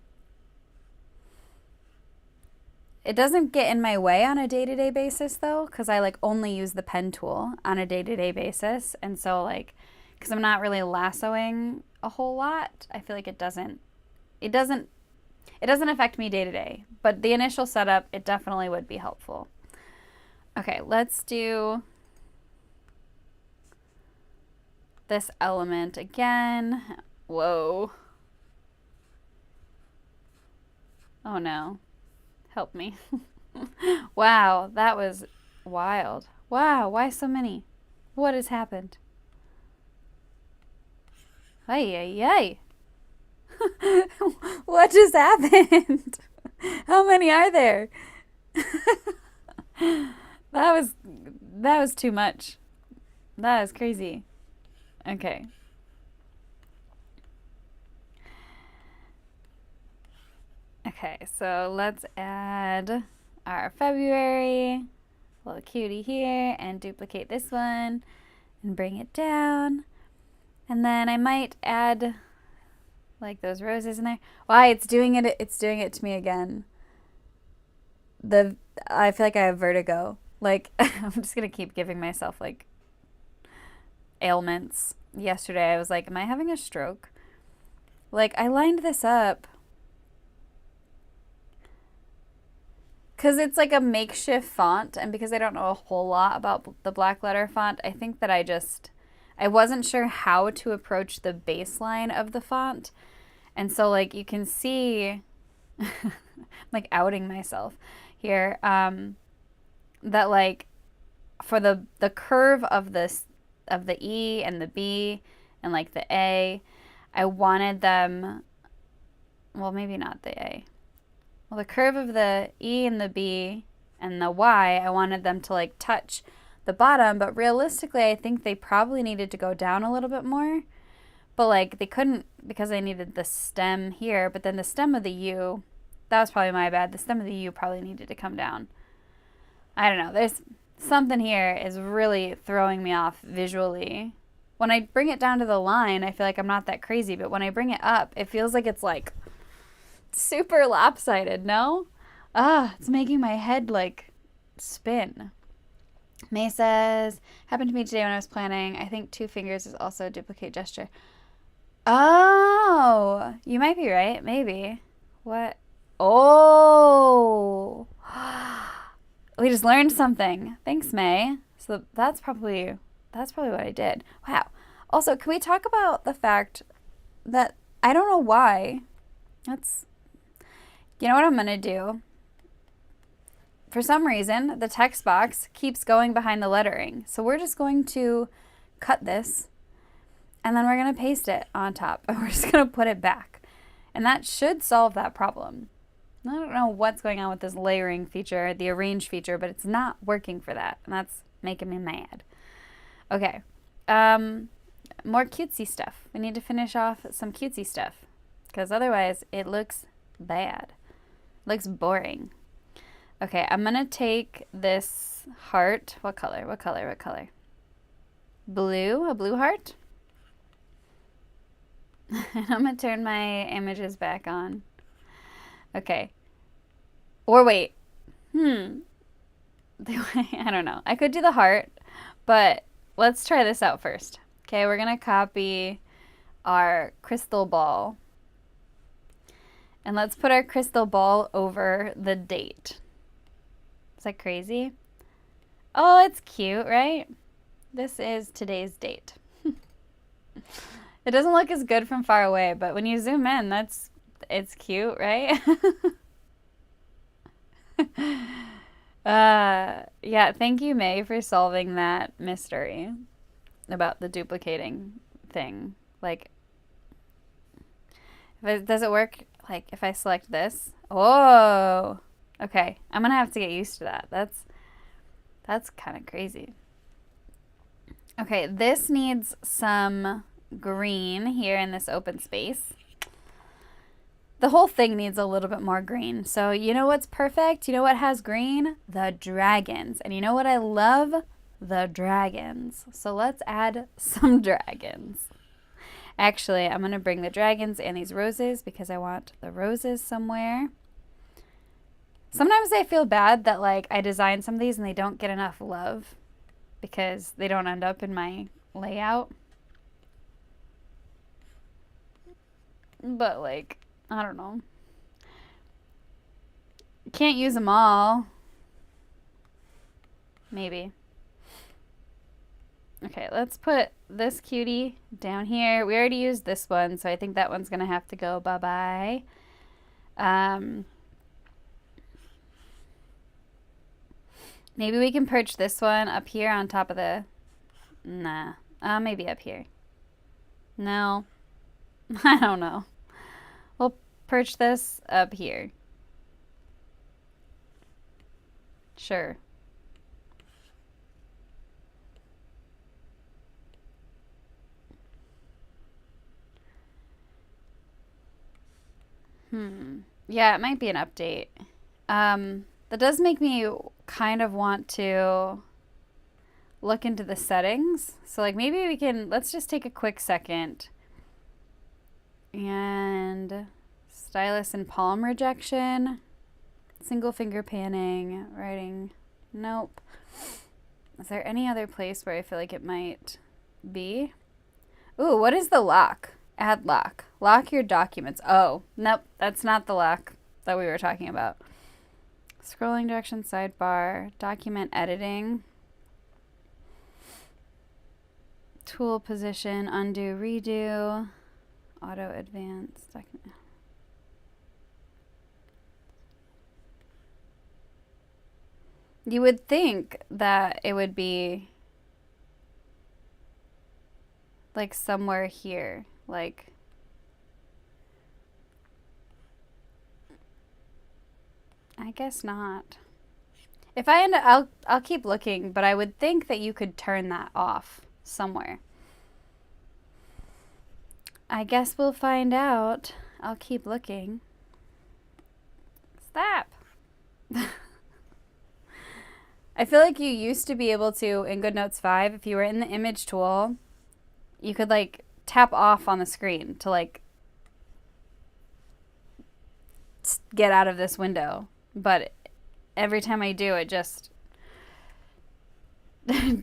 It doesn't get in my way on a day-to-day basis though, because I like only use the pen tool on a day-to-day basis. And so like, because I'm not really lassoing a whole lot, I feel like it doesn't affect me day to day, but the initial setup, it definitely would be helpful. Okay, let's do this element again. Whoa. Oh no. Help me. Wow, that was wild. Wow, why so many? What has happened? Ay, ay, ay. What just happened? How many are there? That was too much. That is crazy. Okay. Okay, so let's add our February, little cutie here, and duplicate this one and bring it down. And then I might add like those roses in there. Why, it's doing it to me again. I feel like I have vertigo. Like I'm just gonna keep giving myself like ailments yesterday. I was like, am I having a stroke? Like, I lined this up because it's like a makeshift font, and because I don't know a whole lot about the black letter font, I think that I wasn't sure how to approach the baseline of the font. And so, like, you can see, like, outing myself here, that, like, for the curve of this, of the E and the B and, like, the A, I wanted them, well, maybe not the A. Well, the curve of the E and the B and the Y, I wanted them to, like, touch the bottom, but realistically, I think they probably needed to go down a little bit more. But, like, they couldn't, because I needed the stem here, but then the stem of the U, that was probably my bad. The stem of the U probably needed to come down. I don't know. There's something here is really throwing me off visually. When I bring it down to the line, I feel like I'm not that crazy, but when I bring it up, it feels like it's, like, super lopsided, no? It's making my head, like, spin. May says, happened to me today when I was planning. I think 2 fingers is also a duplicate gesture. Oh, you might be right. Maybe. What? Oh. We just learned something. Thanks, May. So that's probably what I did. Wow. Also, can we talk about the fact that I don't know why. You know what I'm going to do? For some reason, the text box keeps going behind the lettering. So we're just going to cut this, and then we're going to paste it on top, and we're just going to put it back. And that should solve that problem. I don't know what's going on with this layering feature, the arrange feature, but it's not working for that, and that's making me mad. Okay. More cutesy stuff. We need to finish off some cutesy stuff, because otherwise it looks bad. It looks boring. Okay, I'm going to take this heart. What color? What color? What color? Blue? A blue heart? And I'm going to turn my images back on. Okay. Or wait. I don't know. I could do the heart, but let's try this out first. Okay, we're going to copy our crystal ball. And let's put our crystal ball over the date. Is that crazy? Oh, it's cute, right? This is today's date. It doesn't look as good from far away, but when you zoom in, it's cute, right? Yeah, thank you, May, for solving that mystery about the duplicating thing. Like, does it work, like, if I select this? Oh, okay. I'm gonna have to get used to that. That's kind of crazy. Okay, this needs some green here in this open space. The whole thing needs a little bit more green. So you know what's perfect? You know what has green? The dragons. And you know what I love? The dragons. So let's add some dragons. Actually, I'm going to bring the dragons and these roses because I want the roses somewhere. Sometimes I feel bad that, like, I design some of these and they don't get enough love because they don't end up in my layout. But, like, I don't know. Can't use them all. Maybe. Okay, let's put this cutie down here. We already used this one, so I think that one's going to have to go bye-bye. Maybe we can perch this one up here on top of the... Nah. Maybe up here. No. I don't know. We'll perch this up here. Sure. Yeah, it might be an update. That does make me kind of want to look into the settings. So, like, maybe we can, let's just take a quick second. And stylus and palm rejection. Single finger panning, writing, nope. Is there any other place where I feel like it might be? Ooh, what is the lock? Add lock. Lock your documents. Oh, nope, that's not the lock that we were talking about. Scrolling direction sidebar, document editing, tool position, undo, redo, auto advance, document. You would think that it would be like somewhere here, like I guess not. If I end up, I'll keep looking, but I would think that you could turn that off somewhere. I guess we'll find out. I'll keep looking. Stop. I feel like you used to be able to, in Goodnotes 5, if you were in the image tool, you could like tap off on the screen to like get out of this window. But every time I do, it just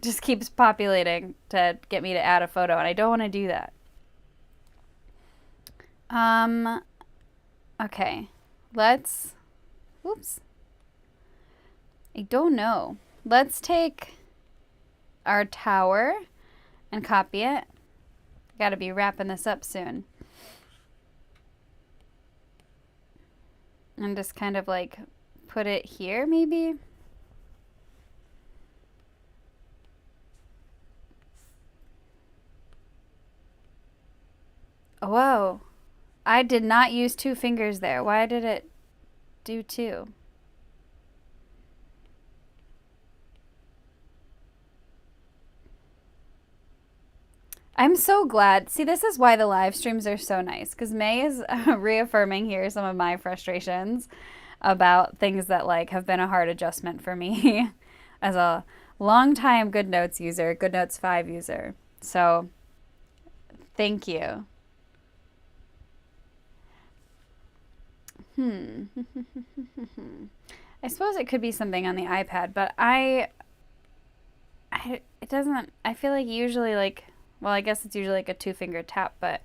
just keeps populating to get me to add a photo, and I don't want to do that. Okay. Let's, whoops. I don't know. Let's take our tower and copy it. Got to be wrapping this up soon. And just kind of like put it here maybe. Whoa. I did not use 2 fingers there. Why did it do 2? I'm so glad. See, this is why the live streams are so nice, because May is reaffirming here some of my frustrations about things that like have been a hard adjustment for me as a longtime Goodnotes user, Goodnotes 5 user. So thank you. I suppose it could be something on the iPad, but it doesn't, I feel like usually like, well, I guess it's usually like a 2-finger tap, but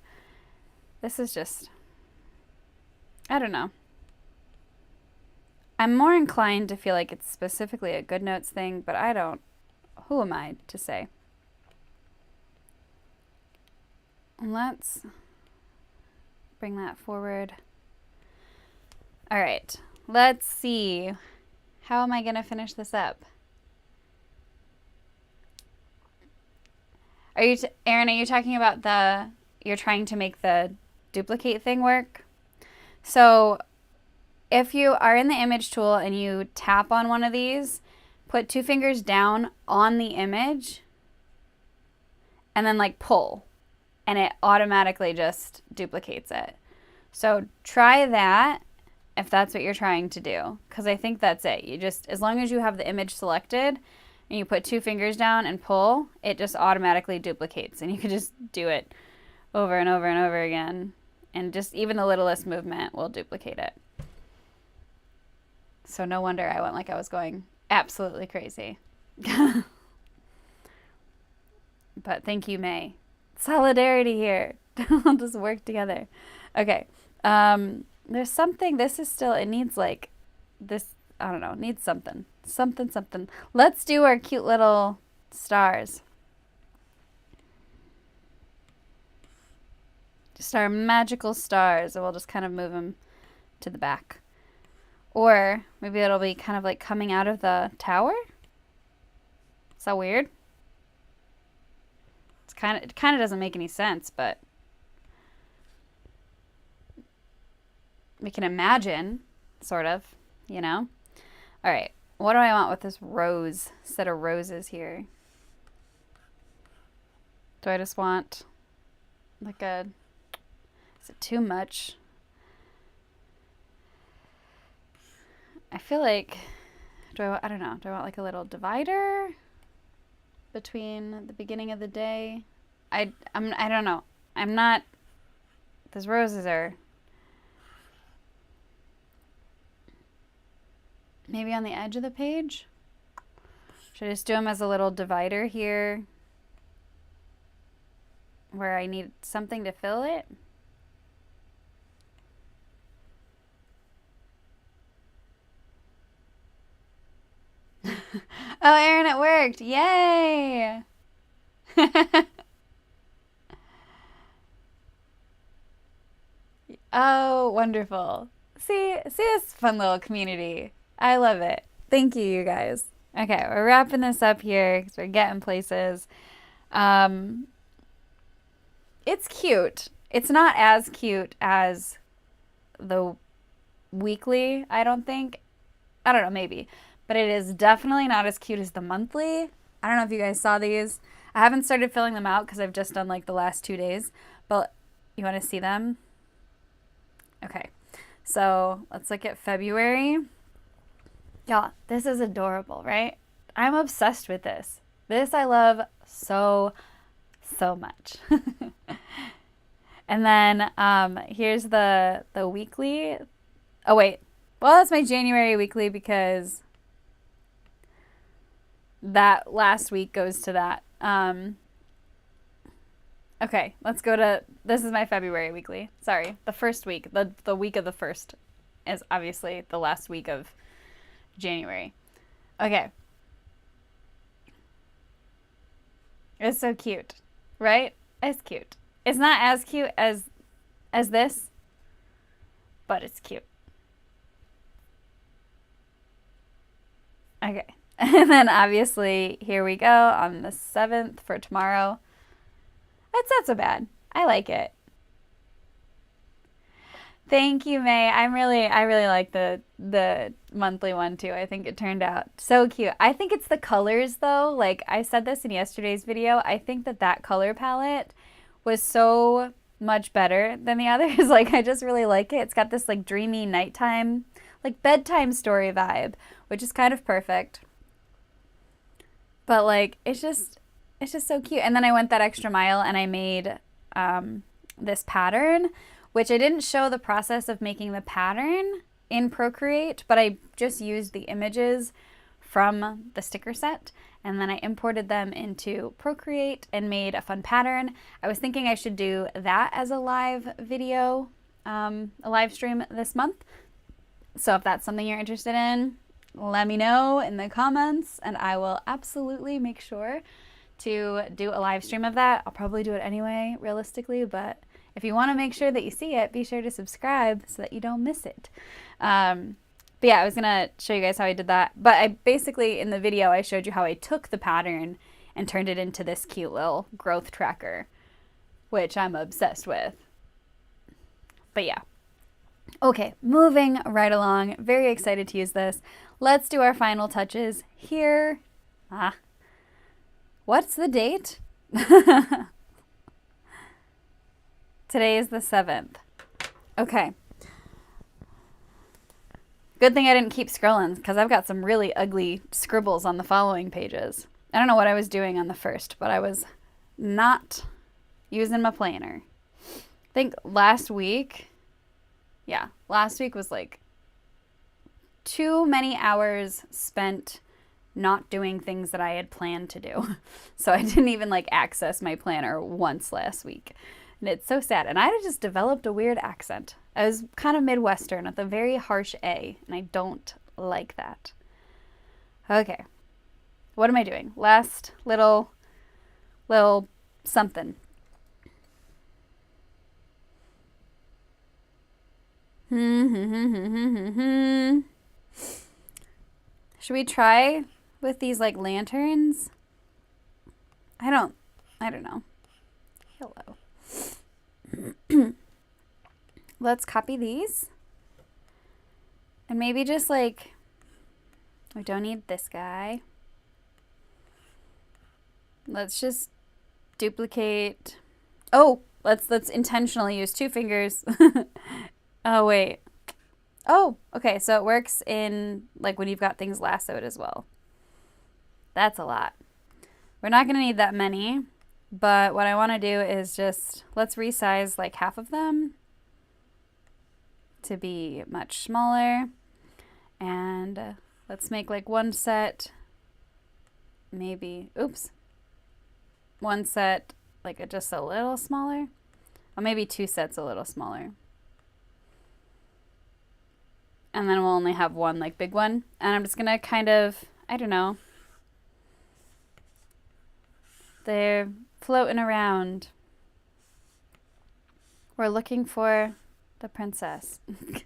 this is just, I don't know. I'm more inclined to feel like it's specifically a Goodnotes thing, but I don't, who am I to say? Let's bring that forward. All right, let's see. How am I going to finish this up? Are you, Erin, are you talking about you're trying to make the duplicate thing work? So if you are in the image tool and you tap on one of these, put 2 fingers down on the image and then like pull, and it automatically just duplicates it. So try that if that's what you're trying to do, because I think that's it. You just, as long as you have the image selected and you put 2 fingers down and pull, it just automatically duplicates, and you can just do it over and over and over again, and just even the littlest movement will duplicate it. So no wonder I went like I was going absolutely crazy. But thank you, May. Solidarity here. We'll just work together. Okay. There's something, this is still, it needs like this, I don't know, it needs something. Something. Let's do our cute little stars. Just our magical stars, and we'll just kind of move them to the back. Or maybe it'll be kind of like coming out of the tower. Is that weird? It kind of doesn't make any sense, but we can imagine, sort of, you know? All right, what do I want with this rose, set of roses here? Do I just want like a, is it too much? I feel like, I don't know, do I want like a little divider between the beginning of the day? I don't know. I'm not, those roses are maybe on the edge of the page. Should I just do them as a little divider here? where I need something to fill it. Oh, Aaron, it worked. Yay! Oh, wonderful. See this fun little community. I love it. Thank you, you guys. Okay, we're wrapping this up here because we're getting places. Um, it's cute. It's not as cute as the weekly, I don't think. I don't know, maybe. But it is definitely not as cute as the monthly. I don't know if you guys saw these. I haven't started filling them out because I've just done like the last 2 days. But you want to see them? Okay. So let's look at February. Y'all, this is adorable, right? I'm obsessed with this. This I love so, so much. And then here's the weekly. Oh, wait. Well, that's my January weekly because that last week goes to that. Okay, let's go to, this is my February weekly. Sorry, the first week. The week of the first is obviously the last week of January. Okay. It's so cute, right? It's cute. It's not as cute as this, but it's cute. Okay. And then obviously here we go on the 7th for tomorrow. That's not so bad. I like it. Thank you, May. I really like the monthly one too. I think it turned out so cute. I think it's the colors though. Like I said this in yesterday's video, I think that color palette was so much better than the others. Like I just really like it. It's got this like dreamy nighttime, like bedtime story vibe, which is kind of perfect. But like it's just so cute. And then I went that extra mile and I made this pattern, which I didn't show the process of making the pattern in Procreate, but I just used the images from the sticker set and then I imported them into Procreate and made a fun pattern. I was thinking I should do that as a live video, a live stream this month. So if that's something you're interested in, let me know in the comments and I will absolutely make sure to do a live stream of that. I'll probably do it anyway, realistically, but if you want to make sure that you see it, be sure to subscribe so that you don't miss it. But yeah, I was going to show you guys how I did that. But I basically, in the video, I showed you how I took the pattern and turned it into this cute little growth tracker, which I'm obsessed with. But yeah. Okay, moving right along. Very excited to use this. Let's do our final touches here. What's the date? Today is the 7th. Okay. Good thing I didn't keep scrolling because I've got some really ugly scribbles on the following pages. I don't know what I was doing on the first, but I was not using my planner. I think last week was like too many hours spent not doing things that I had planned to do. So I didn't even like access my planner once last week. And it's so sad. And I just developed a weird accent. I was kind of Midwestern with a very harsh A, and I don't like that. Okay. What am I doing? Last little something. Should we try with these like lanterns? I don't know. Hello. Let's copy these. And maybe just like, we don't need this guy. Let's just duplicate. Oh, let's intentionally use 2 fingers. Oh, wait. Oh, okay. So it works in like when you've got things lassoed as well. That's a lot. We're not going to need that many, but what I want to do is just, let's resize like half of them to be much smaller. And let's make like one set, maybe, oops. One set like just a little smaller. Or maybe 2 sets a little smaller. And then we'll only have one like big one. And I'm just gonna kind of, I don't know. They're floating around. We're looking for the princess. It's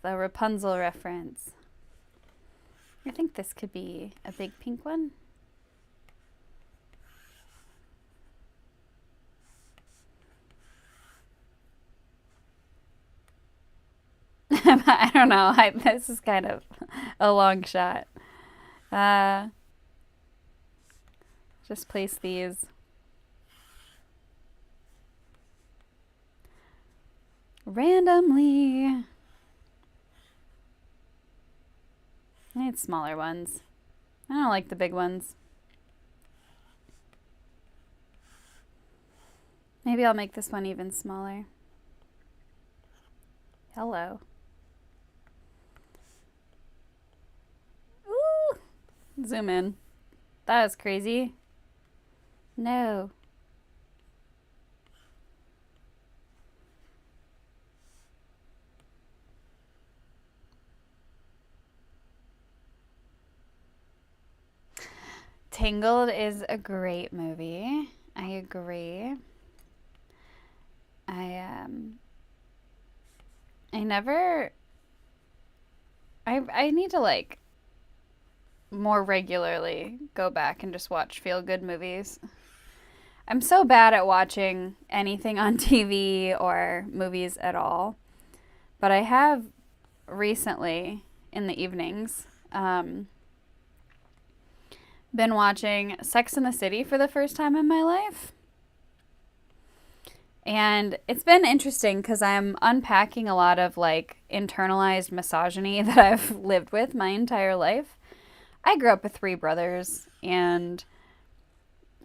the Rapunzel reference. I think this could be a big pink one. I don't know. This is kind of a long shot. Just place these. Randomly. I need smaller ones. I don't like the big ones. Maybe I'll make this one even smaller. Hello. Ooh! Zoom in. That was crazy. No. Tangled is a great movie. I agree. I need to like more regularly go back and just watch feel good movies. I'm so bad at watching anything on TV or movies at all. But I have recently in the evenings been watching Sex and the City for the first time in my life. And it's been interesting because I'm unpacking a lot of like internalized misogyny that I've lived with my entire life. I grew up with 3 brothers, and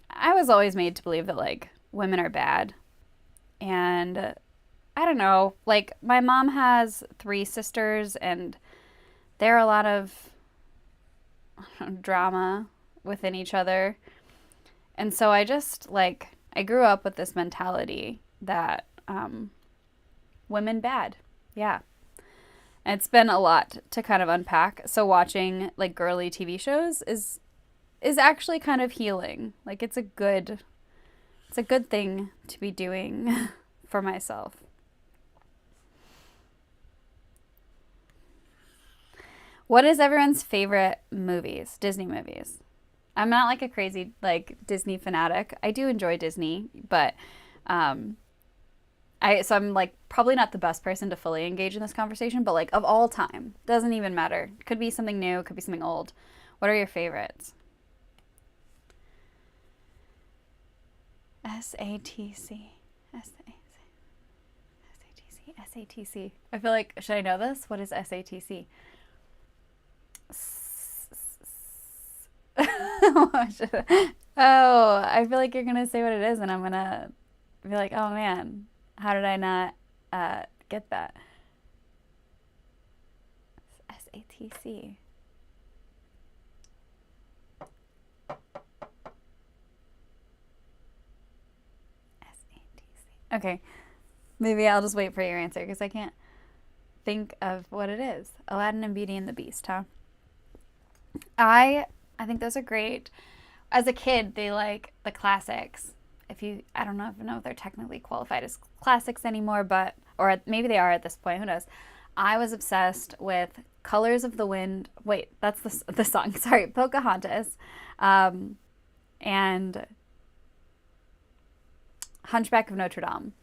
I was always made to believe that like women are bad. And I don't know, like my mom has 3 sisters, and there are a lot of drama within each other. And so I just like, I grew up with this mentality that women bad. Yeah. And it's been a lot to kind of unpack. So watching like girly TV shows is actually kind of healing. Like it's a good thing to be doing for myself. What is everyone's favorite movies? Disney movies. I'm not like a crazy like Disney fanatic. I do enjoy Disney, but so I'm like probably not the best person to fully engage in this conversation, but like of all time, doesn't even matter. Could be something new, could be something old. What are your favorites? SATC. SATC. I feel like, should I know this? What is SATC? Oh, I feel like you're going to say what it is, and I'm going to be like, oh man, how did I not get that? SATC. Okay, maybe I'll just wait for your answer because I can't think of what it is. Aladdin and Beauty and the Beast, huh? I think those are great. As a kid, they like the classics. I don't know if they're technically qualified as classics anymore, but maybe they are at this point. Who knows? I was obsessed with Colors of the Wind. Wait, that's the song. Sorry, Pocahontas, and Hunchback of Notre Dame.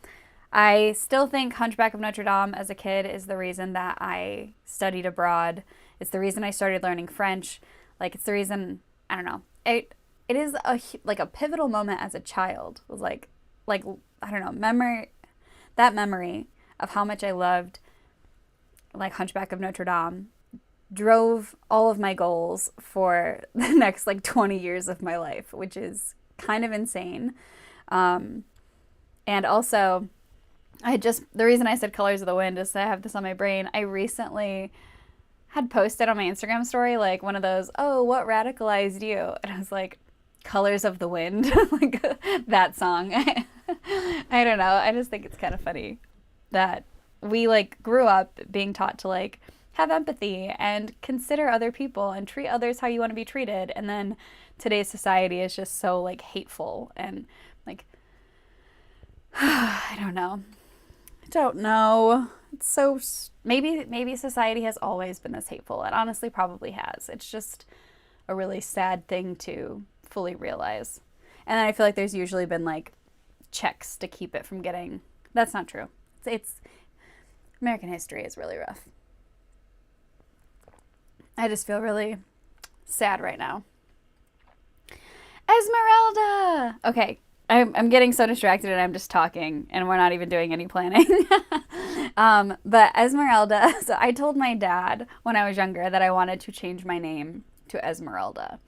I still think Hunchback of Notre Dame as a kid is the reason that I studied abroad. It's the reason I started learning French. Like, it's the reason, I don't know. It is a pivotal moment as a child. It was like I don't know, memory of how much I loved like Hunchback of Notre Dame drove all of my goals for the next like 20 years of my life, which is kind of insane. And also, the reason I said Colors of the Wind is that I have this on my brain. I recently had posted on my Instagram story, like one of those, oh, what radicalized you? And I was like, Colors of the Wind, like that song. I don't know. I just think it's kind of funny that we like grew up being taught to like have empathy and consider other people and treat others how you want to be treated. And then today's society is just so like hateful and like, I don't know. I don't know. It's so, maybe society has always been this hateful. It honestly probably has. It's just a really sad thing to fully realize. And then I feel like there's usually been like checks to keep it from getting, that's not true. It's American history is really rough. I just feel really sad right now. Esmeralda! Okay, I'm getting so distracted and I'm just talking and we're not even doing any planning. But Esmeralda, so I told my dad when I was younger that I wanted to change my name to Esmeralda.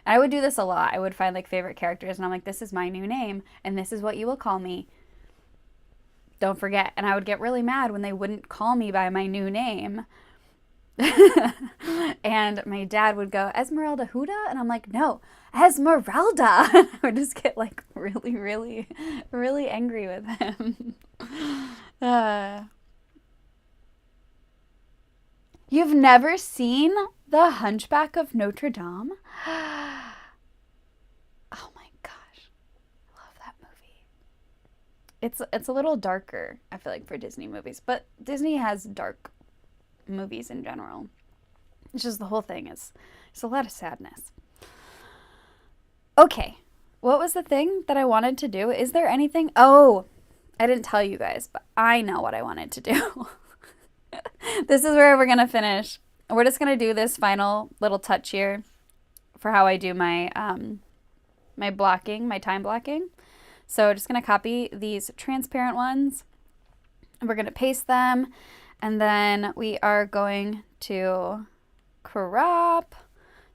And I would do this a lot. I would find like favorite characters and I'm like, this is my new name and this is what you will call me. Don't forget. And I would get really mad when they wouldn't call me by my new name. And my dad would go, Esmeralda Huda? And I'm like, no, Esmeralda. I would just get like really, really, really angry with him. You've never seen The Hunchback of Notre Dame? Oh my gosh. I love that movie. It's a little darker, I feel like, for Disney movies. But Disney has dark movies in general. It's just the whole thing is, it's a lot of sadness. Okay. What was the thing that I wanted to do? Is there anything? Oh, I didn't tell you guys, but I know what I wanted to do. This is where we're going to finish. We're just going to do this final little touch here for how I do my my blocking, my time blocking. So just going to copy these transparent ones. And we're going to paste them. And then we are going to crop.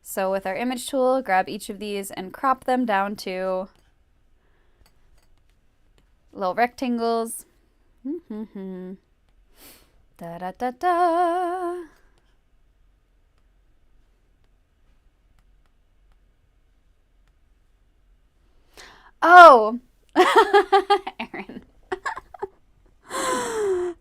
So with our image tool, grab each of these and crop them down to little rectangles. Da da da da. Oh, Erin.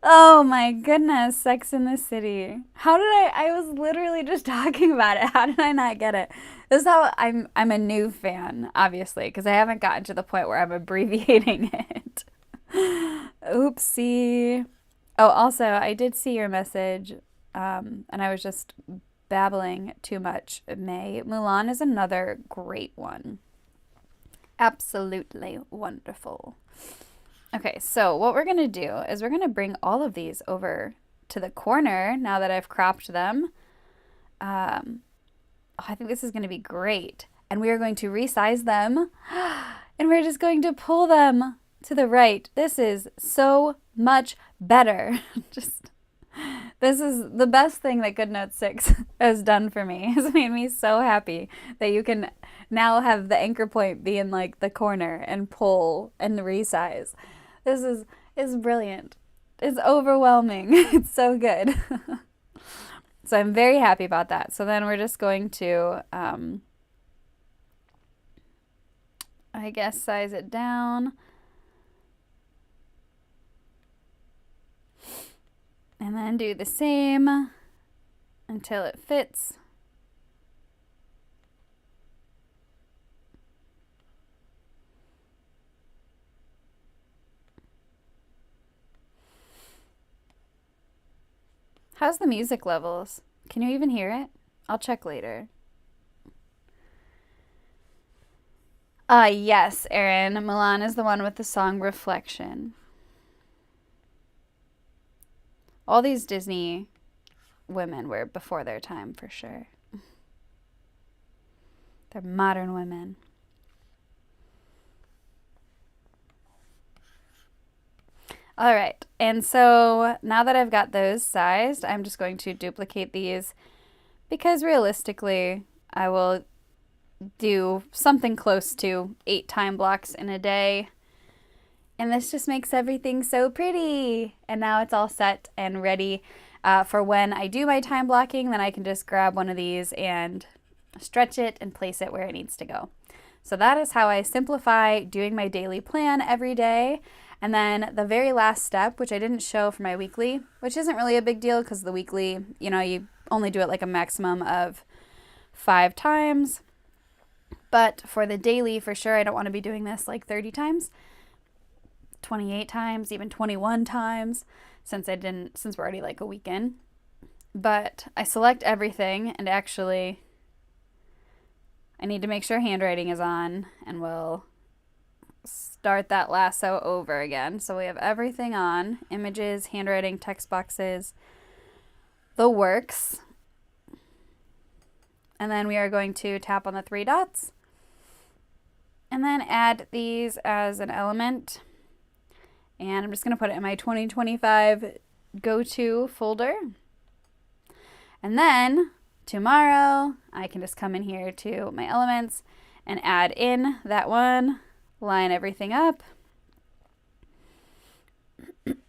Oh my goodness, Sex in the City. How did I was literally just talking about it. How did I not get it? This is how I'm a new fan, obviously, because I haven't gotten to the point where I'm abbreviating it. Oopsie. Oh, also, I did see your message, and I was just babbling too much. May. Mulan is another great one. Absolutely wonderful. Okay, so what we're going to do is we're going to bring all of these over to the corner now that I've cropped them. I think this is going to be great. And we are going to resize them, and we're just going to pull them to the right. This is so much better. This is the best thing that Goodnotes 6 has done for me. It's made me so happy that you can now have the anchor point be in like the corner and pull and resize. This is brilliant. It's overwhelming. It's so good. So I'm very happy about that. So then we're just going to, I guess, size it down. And then do the same until it fits. How's the music levels? Can you even hear it? I'll check later. Yes, Erin. Mulan is the one with the song Reflection. All these Disney women were before their time, for sure. They're modern women. All right, and so now that I've got those sized, I'm just going to duplicate these because realistically, I will do something close to 8 time blocks in a day. And this just makes everything so pretty. And now it's all set and ready for when I do my time blocking. Then I can just grab one of these and stretch it, and place it where it needs to go. So that is how I simplify doing my daily plan every day. And then the very last step, which I didn't show for my weekly, which isn't really a big deal because the weekly, you only do it like a maximum of 5 times. But for the daily, for sure, I don't want to be doing this like 30 times, 28 times, even 21 times, since we're already like a week in. But I select everything, and actually I need to make sure handwriting is on, and we'll start that lasso over again. So we have everything on: images, handwriting, text boxes, the works. And then we are going to tap on the 3 dots and then add these as an element. And I'm just going to put it in my 2025 go-to folder. And then tomorrow I can just come in here to my elements and add in that one, line everything up.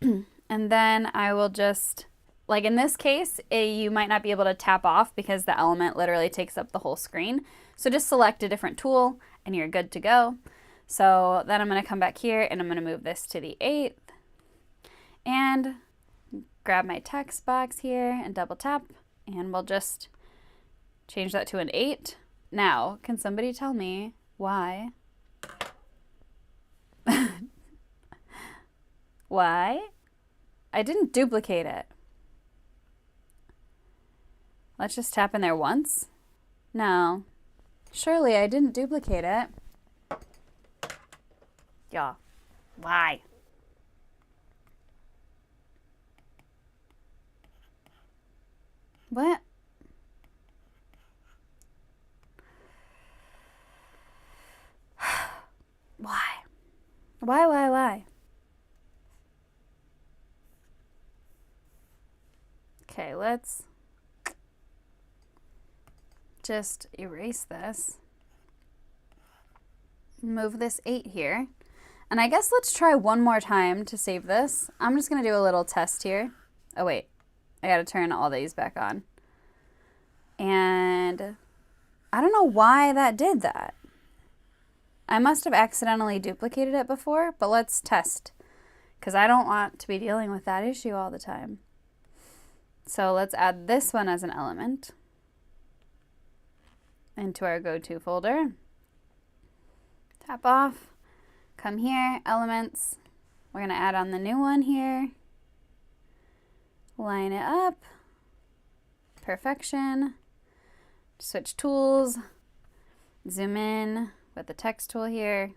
And then I will just, like in this case, you might not be able to tap off because the element literally takes up the whole screen. So just select a different tool and you're good to go. So then I'm going to come back here and I'm going to move this to the 8th and grab my text box here and double tap, and we'll just change that to an 8. Now, can somebody tell me why? Why? I didn't duplicate it. Let's just tap in there once. No. Surely I didn't duplicate it. Yeah. Why? What? Why? Why? Okay, let's just erase this. Move this 8 here. And I guess let's try one more time to save this. I'm just going to do a little test here. Oh, wait. I got to turn all these back on. And I don't know why that did that. I must have accidentally duplicated it before, but let's test, because I don't want to be dealing with that issue all the time. So let's add this one as an element into our go-to folder. Tap off, come here, elements. We're going to add on the new one here. Line it up. Perfection. Switch tools. Zoom in with the text tool here.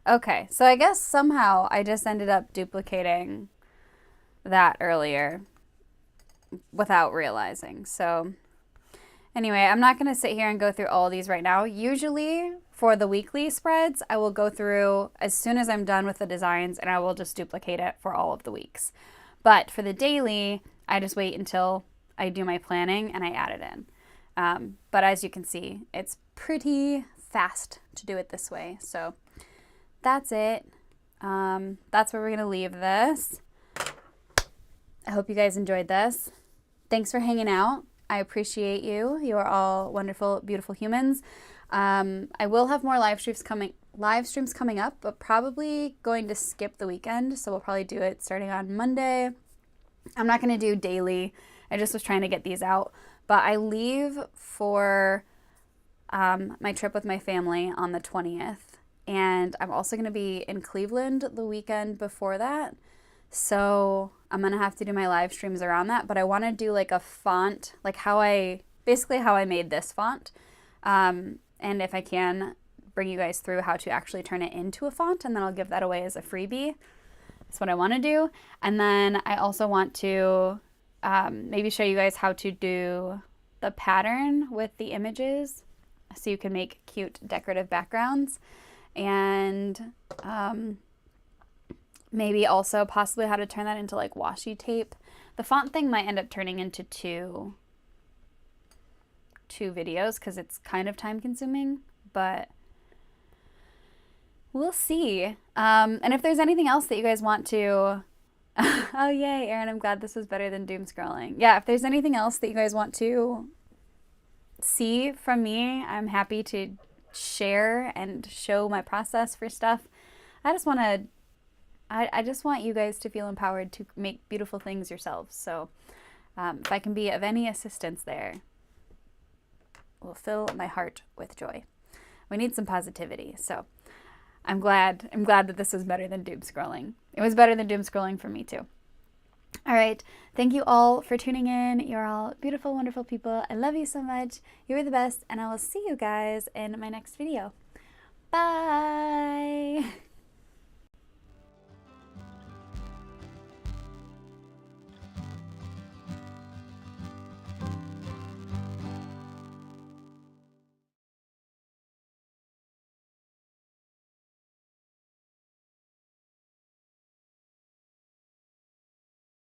Okay, so I guess somehow I just ended up duplicating that earlier without realizing. So anyway, I'm not going to sit here and go through all these right now. Usually for the weekly spreads, I will go through as soon as I'm done with the designs, and I will just duplicate it for all of the weeks. But for the daily, I just wait until I do my planning and I add it in. But as you can see, it's pretty fast to do it this way. So that's it. That's where we're going to leave this. I hope you guys enjoyed this. Thanks for hanging out. I appreciate you. You are all wonderful, beautiful humans. I will have more live streams coming up, but probably going to skip the weekend. So we'll probably do it starting on Monday. I'm not going to do daily. I just was trying to get these out. But I leave for my trip with my family on the 20th. And I'm also going to be in Cleveland the weekend before that. So I'm going to have to do my live streams around that. But I want to do like a font, like basically how I made this font. And if I can, bring you guys through how to actually turn it into a font. And then I'll give that away as a freebie. That's what I want to do. And then I also want to maybe show you guys how to do the pattern with the images so you can make cute decorative backgrounds. And maybe also possibly how to turn that into like washi tape. The font thing might end up turning into two videos because it's kind of time consuming, but we'll see. And if there's anything else that you guys want to oh yay, Erin, I'm glad this was better than doom scrolling. Yeah, if there's anything else that you guys want to see from me. I'm happy to share and show my process for stuff. I just want to, I just want you guys to feel empowered to make beautiful things yourselves. So if I can be of any assistance there, will fill my heart with joy. We need some positivity. So I'm glad that this was better than doom scrolling. It was better than doom scrolling for me too. All right. Thank you all for tuning in. You're all beautiful, wonderful people. I love you so much. You're the best. And I will see you guys in my next video. Bye.